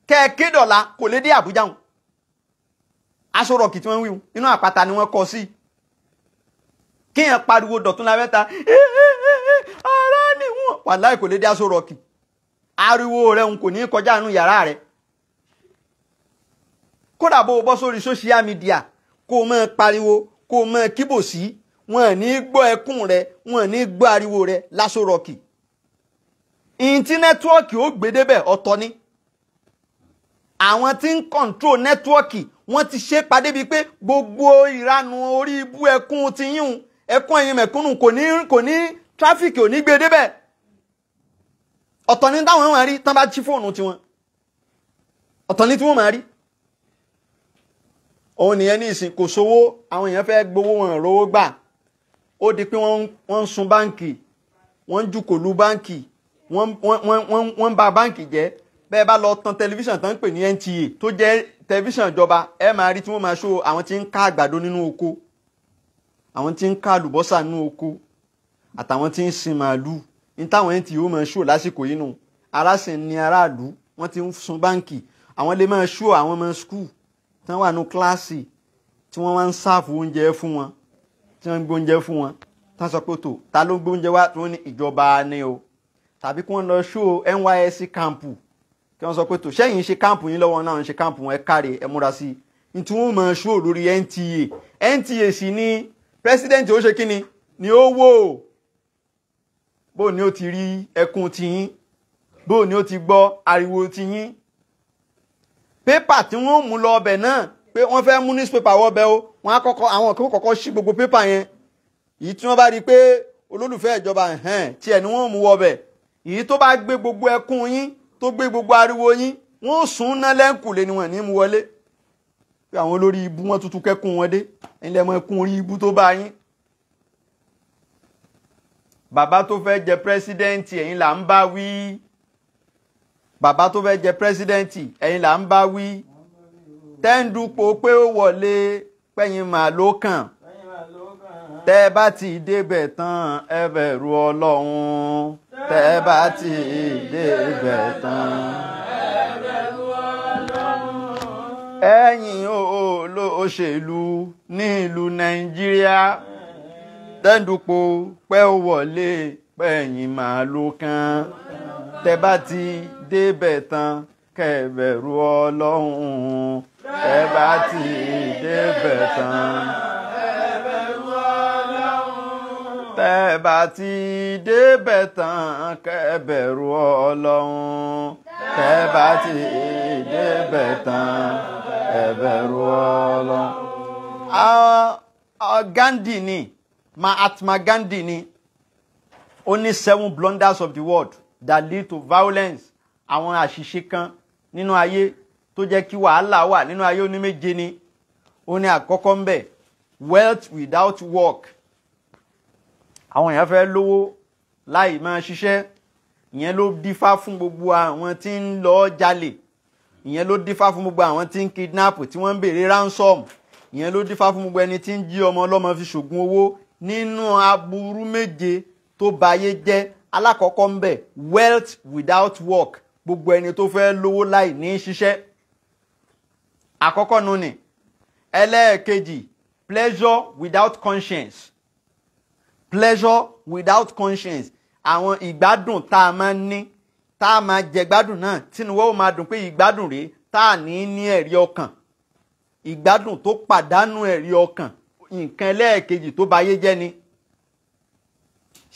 kẹ́ẹ̀ké dọ̀la kò lè dé Àbújá hùn Aṣọ Rọ́ọ̀kì tí wọ́n wí inú àpáta ni wọ́n kọ́ sí kíyàn pariwo Dọ̀tún Lábẹ́ta ara ni wọ́n wàláhì kò lè dé Aṣọ Rọ́ọ̀kì ariwo rẹ̀ ń kò ní kọjá inú yàrá rẹ̀ kódà bó o bọ́ sórí social media kó o máa pariwo kó o máa kíbò sí wọn ní gbọ́ ẹkún rẹ̀ wọn ní gbọ́ ariwo rẹ̀ l'Aṣọ Rọ́ọ̀kì ìntí nẹ́tíwọ́ọ̀kì ó gbé débẹ̀ ọ̀tọ̀ ni àwọn tí ń control nẹ́tíwọ́ọ̀kì wọ́n ti ṣe padé bíi pé gbogbo ìranu orí ibú ẹkún ti yíhun ẹkún ẹ̀yin mẹ̀kúnnù kò ní tráfíkì ò ní gbé débẹ̀ ọ̀tọ̀ ní táwọn máa rí tán bá ṣí fóònù tiwọn ọ̀tọ̀ ní tí wọ́n máa rí òun nìyẹn ní ìsìn kò sówó àwọn èèyàn fẹ́ gbowó wọn rówó gbà ó di pé wọ́n ń sun báǹkì wọ́n ń jùkòlù báǹkì wọ́n bà báǹkì jẹ́. Bẹ́ẹ̀ bá lọ tan tẹlifíṣàn tán ń pè ní NTA tó jẹ́ tẹlifíṣàn ìjọba, ẹ máa rí tí wọ́n máa ṣó àwọn tí ń ká àgbàdo nínú oko, àwọn tí ń ká àlùbọ́sà nínú oko, àtàwọn tí ń sin màálù. Ní táwọn NTA ó máa ṣó lásìkò yìí nù. Ara sì ní aráàlú, wọ́n ti ń sun báǹkì. Àwọn lè máa ṣó àwọn ọmọ skul tí wọ́n wà ní kíláàsì tí wọ́n wá ń sáàfù oúnjẹ fún wọn, tí wọ́n ń gbé oúnjẹ fún wọn. Tá sọ pé tó ta ló ń gbé oúnjẹ wá tí wọ́n ní ìjọba ni o. Tàbí kí wọ́n lọ ṣó NYSC kámpù kí wọ́n sọ pé tó sẹ́yìn ṣe kámpù yín lọ́wọ́ náà ń ṣe kámpù wọn ẹ káre ẹ múra sí i. Ní tí wọ́n máa ṣó lórí NTA sì ni president ó ṣe kíni ni ó wò. Bó ni ó ti rí ẹkún tiyín, bó ni ó ti gbọ́ ariwo tiyín. Pépà tí wọ́n mú lọ ọbẹ̀ náà pé wọ́n fẹ́ mú newspaper wọ́bẹ̀ o, wọ́n á kọ́kọ́ àwọn kan kọ́kọ́ ṣí gbogbo pépà yẹn. Èyí tí wọ́n bá rí i pé olólùfẹ́ ìjọba tí ẹ̀ ni wọ́n mú wọ́bẹ̀. Èyí tó bá gbé gbogbo ẹkún yín tó gbé gbogbo ariwo yín wọ́n sún ná lẹ́ǹkùlé ni wọ́n ní mú wọlé. Pé àwọn olórí ibú wọn tuntun kẹ́kùn wọn dé, ẹ̀yin lẹ́mọ ẹkún orí ibú tó bá yín. Bàbá tó fẹ́ jẹ pírẹ́sídẹ́ǹtì ẹ̀yin là ń bá wí. Bàbá tó fẹ́ jẹ pírẹ́sídẹ́ǹtì ẹ̀yin là ń bá wí. Tẹ́ǹdùpọ̀ pé ó wọlé pẹ́yìn mà ló kàn. Tẹ́ bá ti débẹ̀ tán ẹ bẹ̀rù Ọlọ́run. Tẹ́ bá ti débẹ̀ tán ẹ bẹ̀rù Ọlọ́run. Ẹ̀yin olóṣèlú ní ìlú Nàìjíríà. Tẹ́ǹdùpọ̀ pé ó wọlé pẹ́yìn mà ló kàn. Tẹ́ bá ti débẹ̀ tán kẹ́ bẹ̀rù Ọlọ́run. Tẹ́ bá ti débẹ̀ tán ẹ bẹ̀rù Ọlọ́run. Tẹ́ bá ti débẹ̀ tán kẹ́ bẹ̀rù Ọlọ́run. Tẹ́ bá ti débẹ̀ tán ẹ bẹ̀rù Ọlọ́run. Gandhi ni, Mahatma Gandhi ni. Ó ní 7 blunders of the world that lead to violence. Àwọn àṣìṣe kan nínú ayé tó jẹ́ kí wàhálà wà nínú ayé, ó ní 7 ni. Ó ní àkọ́kọ́ ń bẹ̀ wealth without work. Àwọn èèyàn fẹ́ lówó láì máa ṣiṣẹ́. Ìyẹn ló dífá fún gbogbo àwọn tí ń lọ jalè. Ìyẹn ló dífá fún gbogbo àwọn tí ń kidnap, tí wọ́n ń béèrè ransom. Ìyẹn ló dífá fún gbogbo ẹni tí ń jí ọmọ ọlọ́mọ fi ṣògùn owó. Nínú aburú 7 tó bayé jẹ́, alákọ̀ọ́kọ́ ń bẹ̀ wealth without work. Gbogbo ẹni tó fẹ́ lówó láì ní ṣiṣẹ́. Àkọ́kọ́ nù ni. Ẹlẹ́ẹ̀kejì pleasure without conscience. Pleasure without conscience. Àwọn ìgbádùn tá a máa ń ní, tá a máa jẹ gbádùn náà tínú wọ́n máa dùn pé ìgbádùn rèé tá a ní ẹ̀rí ọkàn. Ìgbádùn tó pàdánù ẹ̀rí ọkàn. Nǹkan ẹlẹ́ẹ̀kejì tó bayé jẹ́ ni.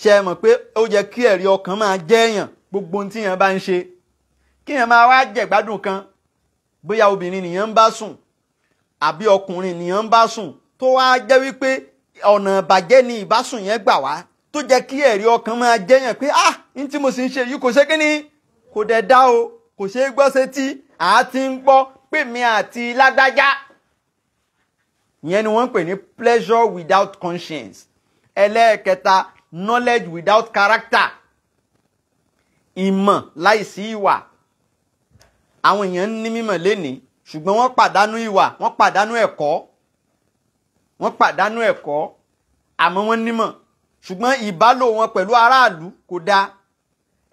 Ṣé ẹ mọ̀ pé ó yẹ kí ẹ̀rí ọkàn máa jẹ́ èèyàn gbogbo ohun tí èèyàn bá ń ṣe. Kí èèyàn máa wá jẹ gbádùn kan, bóyá obìnrin nìyẹn ń bá sùn àbí ọkùnrin nìyẹn ń bá sùn, tó wá jẹ́ wípé ọ̀nà ìbàjẹ́ ni ìbásùn yẹn gbà wá, tó jẹ́ kí ẹ̀rí ọkàn máa jẹ́yàn pé ní tí mo sì ń ṣe yìí kò ṣe kí ni, kò dẹ̀ dá o, kò ṣe é gbọ́ sétí, àá ti ń gbọ́ pé mi àti lágbájá. Ìyẹn ni wọ́n ń pè ní pleasure without conscience. Ẹlẹ́ẹ̀kẹta knowledge without character. Ìmọ̀ láìsí ìwà. Àwọn èèyàn ní mímọ̀ lénìí ṣùgbọ́n wọ́n pàdánù ìwà, wọ́n pàdánù ẹ̀kọ́. Wọ́n pàdánù ẹ̀kọ́ àmọ́ wọ́n nímọ̀ ṣùgbọ́n ìbálò wọn pẹ̀lú aráàlú kò dáa.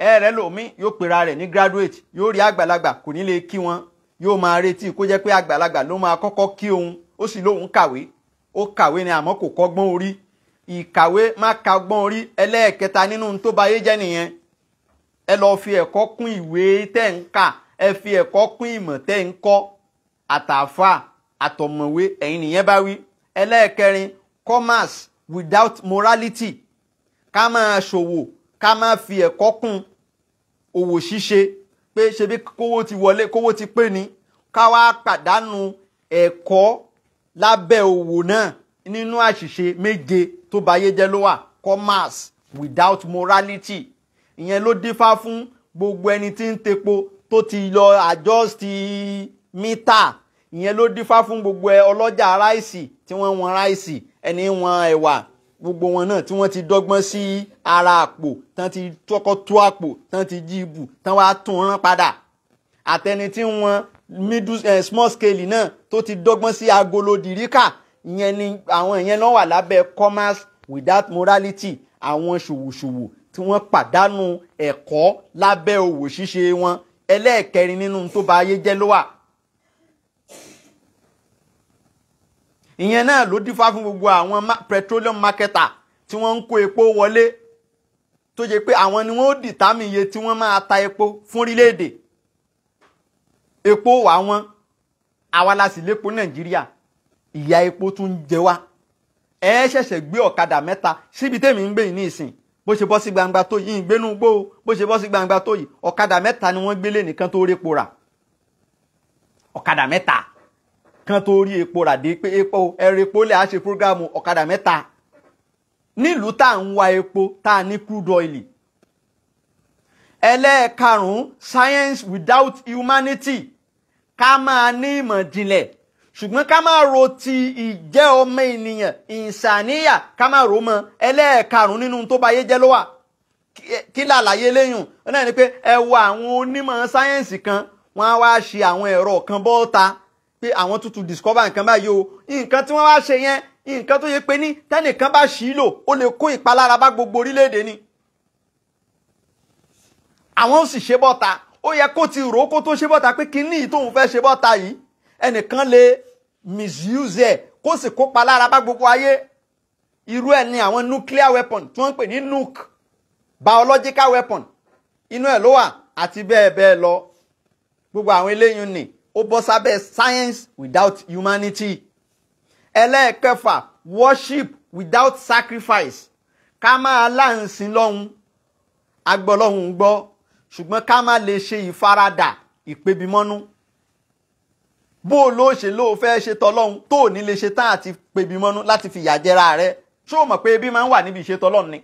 Ẹ̀rẹ́ lòmí yóò pera rẹ̀ ní graduate, yóò rí àgbàlagbà kò ní lè kí wọn, yóò máa retí kó jẹ́ pé àgbàlagbà ló máa kọ́kọ́ kí òun. Ó sì lóun kàwé, ó kàwé ni àmọ́ kò kọ́gbọ́n orí. Ìkàwé má kọ́gbọ́n orí. Ẹlẹ́ẹ̀kẹta nínú tó bayé jẹ́ nìyẹn. Ẹ lọ fi ẹ̀kọ́ kún ìwé tẹ́ ń kà, ẹ fi ẹ̀kọ́ kún ìmọ̀ tẹ́ ń kọ́. Àtàfà àtọ̀mọ̀wé ẹ̀yin nìyẹn bá wí. Ẹlẹ́ẹ̀kẹrin commerce without morality. Ká máa ṣòwò, ká máa fi ẹ̀kọ́ kún òwò ṣíṣe pé ṣe bí kówó ti wọlé, kówó ti pé ni. Ká wá pàdánù ẹ̀kọ́ lábẹ́ òwò náà. Nínú àṣìṣe 7 tó bayé jẹ́ ló wà. Commerce without morality. Ìyẹn ló dífá fún gbogbo ẹni tí ń tepo tó ti lọ adjust mítà. Ìyẹn ló dífá fún gbogbo ọlọ́jà ráìsì tí wọ́n wọn ráìsì, ẹni wọn ẹ̀wà gbogbo wọn náà tí wọ́n ti dọ́gbọ́n sí ara àpò tán ti tọ́kọ́ tó àpò tán ti jí ibù tán wá tún rán padà àtẹni tí wọ́n small scale náà tó ti dọ́gbọ́n sí agolo dìríkà ìyẹn ni àwọn ìyẹn náà wà lábẹ́ commerce without morality àwọn ṣòwòṣòwò tí wọ́n pàdánù ẹ̀kọ́ lábẹ́ òwò ṣíṣe wọn ẹlẹ́ẹ̀kẹrin nínú tó bà ayé jẹ́ ló wà. ìyẹn náà ló dífá fún gbogbo àwọn petroleum marketer tí wọ́n ń kó epo wọlé tó jẹ́ pé àwọn ni wọ́n ó dìtámì iye tí wọ́n máa ta epo fún orílẹ̀-èdè. epo wà wọ́n àwa la sì lépo Nàìjíríà ìyà epo tún ń jẹ wá ẹ ṣẹ̀ṣẹ̀ gbé ọ̀kadà mẹ́ta síbi tèmi ń gbé yìí ní ìsìn bó ṣe bọ́ sí gbangba tó yìí ìgbénú gbó bó ṣe bọ́ sí gbangba tó yìí ọ̀kadà mẹ́ta ni wọ́n gbélé nìkan tó rí epo rà ọ̀kadà mẹ́ta kan tó rí epo rà dé pé epo ẹ̀rọ epo lè á ṣe prógámù ọ̀kadà mẹ́ta nílùú tá à ń wa epo tá a ní crude oil. ẹlẹ́ẹ̀karùn-ún science without humanity ká máa ní ìmọ̀ jìnlẹ̀ ṣùgbọ́n ká máa ro ti ìjẹ́ ọmọ ènìyàn ìsàníyà ká máa ro mọ́ ẹlẹ́ẹ̀karùn-ún nínú tó bá yé jẹ́ ló wà kí làlàyé léyùn náà ni pé ẹ wo àwọn onímọ̀ sáyẹ́ǹsì kan wọ́n á wá ṣe àwọn ẹ̀rọ kan bọ́ọ̀ta pé àwọn tuntun discover nǹkan báyìí o nǹkan tí wọ́n wá ṣe yẹn nǹkan tó yẹ pé ní tẹ́nìkan bá ṣì í lò ó lè kó ìpalára bá gbogbo orílẹ̀-èdè ni àwọn ó sì ṣe bọ́ta ó yẹ kó ti rò ó kó tó ṣe bọ́ta pé kíní yìí tóun fẹ́ ṣe bọ́ta yìí ẹnìkan lè misuse ẹ̀ kó sì kópa lára bá gbogbo ayé irú ẹ̀ ni àwọn nuclear weapon tí wọ́n ń pè ní nuke biological weapon inú ẹ̀ ló wà àti bẹ́ẹ̀ bẹ́ẹ̀ lọ gbogbo àwọn eléyìí ni ó bọ́ sábẹ́ science without humanity. ẹlẹ́ẹ̀kẹfà worship without sacrifice ká máa láǹsìn lọ́hùn agbọ́lọ́hùn gbọ́ ṣùgbọ́n ká má lè ṣe ìfaradà ìpebimọ́nú bó ló ṣe ló fẹ́ ṣe tọlọ́hun tó ní lè ṣe tán àti pebimọ́nú láti fi ìyà jẹra rẹ̀ ṣé o mọ̀ pé ebi máa ń wà níbi ìṣe tọlọ́hun ni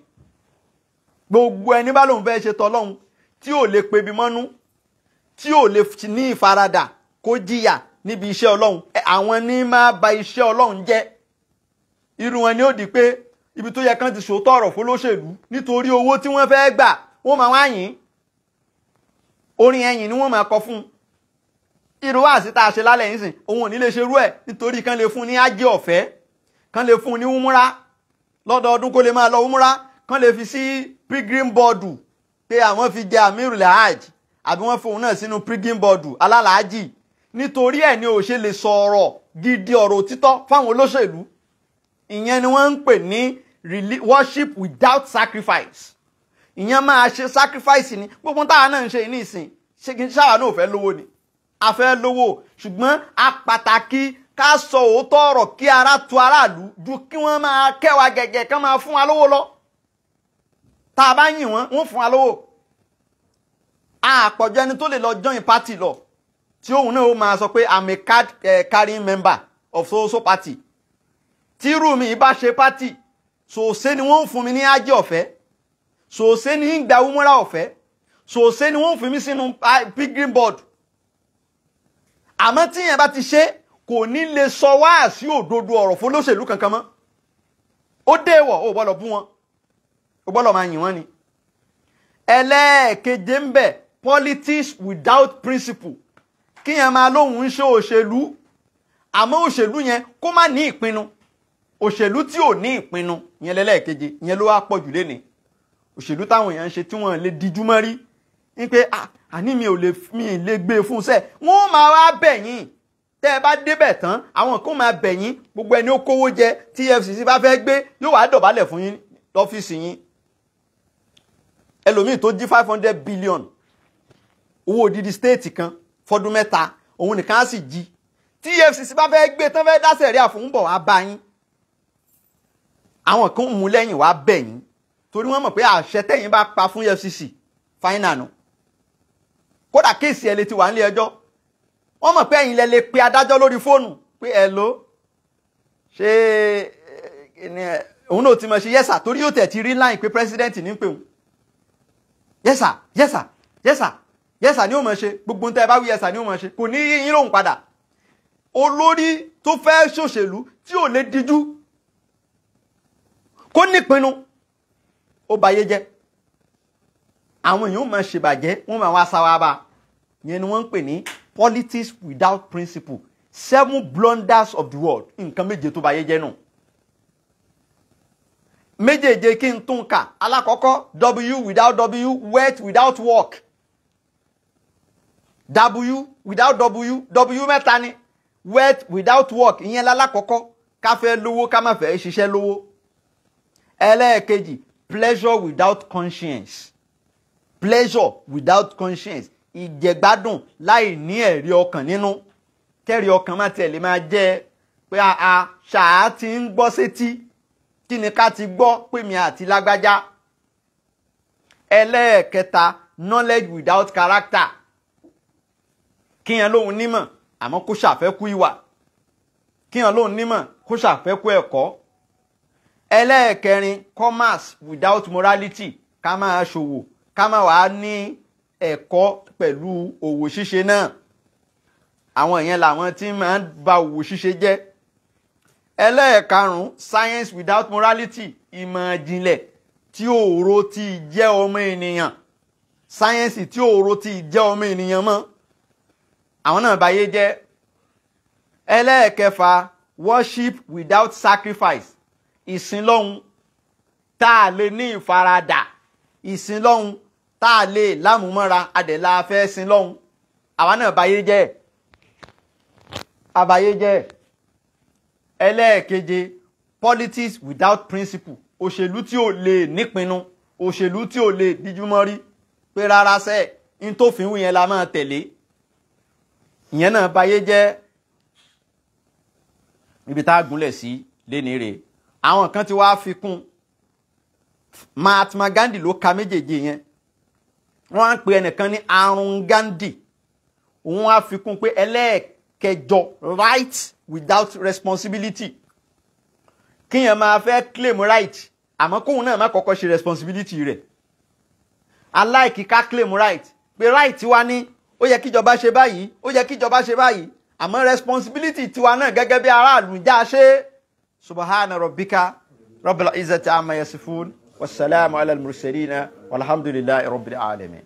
gbogbo ẹni bá lóun fẹ́ ṣe tọlọ́hun tí ò lè pebimọ́nú tí ò lè ní ìfaradà kó jìyà níbi iṣẹ́ ọlọ́hun àwọn ní máa ba iṣẹ́ ọlọ́hun jẹ́ irú wọn ni ó di pé ibi tó yẹ kán ti sòótọ́ ọ̀rọ̀ fún olóṣèlú nítorí owó tí wọ́n fẹ́ gbà wọ́n máa wá yìn orin ẹ̀yìn ni wọ́n máa kọ fún irú wáàsí tá a ṣe lálẹ́ yìí sìn òun ò ní lè ṣerú ẹ̀ nítorí kán lè fún ní ájì ọ̀fẹ́ kán lè fún ní umura lọ́dọọdún kó lè máa lọ umura kán lè fi sí pilgrim board pé àwọn fi jẹ amirul hajj àbí wọ́n fòun náà sínú pilgrim board alálàájì nítorí ẹ̀ ni ò ṣe lè sọ̀rọ̀ gidi ọ̀rọ̀ òtítọ́ fáwọn olóṣèlú ìyẹn ni wọ́n ń pè ní worship without sacrifice ìyẹn máa ṣe sacrifice ni gbogbo táwa náà ń ṣe ní ìsìn ṣé kí n ṣáà náà fẹ́ lówó ni a fẹ́ lówó ṣùgbọ́n a pàtàkì ká sọ òótọ́ ọ̀rọ̀ kí ara tu aráàlú ju kí wọ́n máa kẹwàá gẹ̀gẹ̀ kán máa fún wa lówó lọ tá a bá yìn wọ́n fún wa lówó àpọ̀jù ẹni tó lè lọ join party lọ tí òun náà ó máa sọ pé I'm a card carrying member of so party tí irú mi bá ṣe party sòsé ni wọ́n ń fún mi ní ájì ọ̀fẹ́ sòsé ni ń gba umura ọ̀fẹ́ sòsé ni wọ́n ń fún mi sínú pilgrim board àmọ́ tí yẹn bá ti ṣe kò ní lè sọ wá sí òdodo ọ̀rọ̀ fún olóṣèlú kankan mọ́ ó déwọ̀ ó gbọ́dọ̀ bú wọn ó gbọ́dọ̀ máa yìn wọ́n ni. ẹlẹ́ẹ̀keje ń bẹ politics without principle kí yẹn máa lóhùn ń ṣe òṣèlú àmọ́ òṣèlú yẹn kó má ní ìpinnu òṣèlú tí ò ní ìpinnu yẹn lẹ́lẹ́ẹ̀keje yẹn ló wá pọ̀ jù lénìí òṣèlú táwọn èèyàn ń ṣe tí wọ́n lè dijú mọ́ rí ní pé àní mi ò lè gbé fún sẹ́ wọ́n máa wá bẹ̀yìn tẹ́ ẹ bá débẹ̀ tán àwọn kan máa bẹ̀yìn gbogbo ẹni ó kówó jẹ tí EFCC bá fẹ́ gbé yóò wá dọ̀bálẹ̀ fún yín lọ́fíìsì yín ẹlòmíì tó jí 500 billion owó odidi stéètì kan fọdún mẹ́ta òun nìkan á sì jí tí EFCC bá fẹ́ gbé tán fẹ́ dá sẹ̀rí àfọ̀nbọ̀ wá bá yín àwọn kan mú lẹ́yìn wá bẹ̀yìn torí wọ́n mọ̀ pé àṣẹ tẹ̀yìn bá pa fún EFCC fáínà nù kódà kéèsì ẹ̀ lè ti wà nílé ẹjọ́ wọ́n mọ̀ pé ẹ̀yin lẹ lè pe adájọ́ lórí fóònù pé ẹ ló ṣe òun náà ti mọ̀ ṣe yẹ́sà torí yóò tẹ̀ ti rí láì pé president ní pé òun yẹ́sà yẹ́sà yẹ́sà yẹ́sà ni ó mọ̀ ṣe gbogbo tẹ́ ẹ bá wí yẹ́sà ni ó mọ̀ ṣe kò ní yín lóhùn padà olórí tó fẹ́ ṣòṣèlú tí ò lè díjú kó nípinnu ó bayé jẹ́ àwọn èèyàn máa ṣèbàjẹ́ wọ́n máa wá sáwá bá yẹn ni wọ́n ń pè ní politics without principle 7 blunders of the world nǹkan méje tó bayé jẹ́ nù méjèèje kí n tún kà alákọ̀ọ́kọ́ w without w wet without work w without w mẹ́ta ni wet without work ìyẹn lálákọ̀ọ́kọ́ ká fẹ́ lówó ká má fẹ́ ṣiṣẹ́ lówó ẹlẹ́ẹ̀kejì pleasure without conscience pleasure without conscience ìjẹ̀gbádùn láì ní ẹ̀rí ọkàn nínú kẹ́rí ọkàn má tiẹ̀ lè máa jẹ́ pé a ṣáà ti ń gbọ́ sétí kí ni ká ti gbọ́ pé mi àti lágbájá ẹlẹ́ẹ̀kẹta knowledge without character kíyàn lóhun nímọ̀ àmọ́ kó ṣàfẹ́kù ìwà kíyàn lóhun nímọ̀ kó ṣàfẹ́kù ẹ̀kọ́ ẹlẹ́ẹ̀kẹrin commerce without morality ká máa ṣòwò ká máa wà ní ẹ̀kọ́ pẹ̀lú òwò ṣíṣe náà àwọn ìyẹn làwọn tí máa ń ba òwò ṣíṣe jẹ́ ẹlẹ́ẹ̀karùn-ún science without morality ìmọ̀ ìjìnlẹ̀ tí òòró ti jẹ́ ọmọ ènìyàn sáyẹ́nsì tí òòró ti jẹ́ ọmọ ènìyàn mọ́ àwọn náà báyé jẹ́ ẹlẹ́ẹ̀kẹfà worship without sacrifice ìsìn lọ́hun tá a lè ní ìfaradà ìsìn lọ́hun tá a lè lámùmọ́ra adẹ̀lá fẹ́ sin lọ́hun àwọn náà báyé jẹ́ àbáyé jẹ́ ẹlẹ́ẹ̀keje politics without principle òṣèlú tí ò lè nípinnu òṣèlú tí ò lè díjúmọ́ rí pé rárá sẹ́ in tó fi ń wù yẹn la máa tẹ̀lé ìyẹn náà báyé jẹ́ ibi tá a gúnlẹ̀ sí léni rè àwọn kan ti wá fi kún Mahatma Gandhi ló ka méjèèjì yẹn wọ́n á pe ẹnìkan ní àrùn Gandhi òun á fi kún pé ẹlẹ́ẹ̀kẹjọ right without responsibility kíyàn máa fẹ́ claim right àmọ́ kóhun náà má kọ́kọ́ ṣe responsibility rẹ̀ aláìkí ká claim right pé right wa ní ó yẹ kíjọba ṣe báyìí ó yẹ kíjọba ṣe báyìí àmọ́ responsibility tiwa náà gẹ́gẹ́ bí aráàlú já ṣe subhana rabbika rabbil izzati amma yasifun wassalamu ala al-mursalina walhamdulillahi rabbil alamin.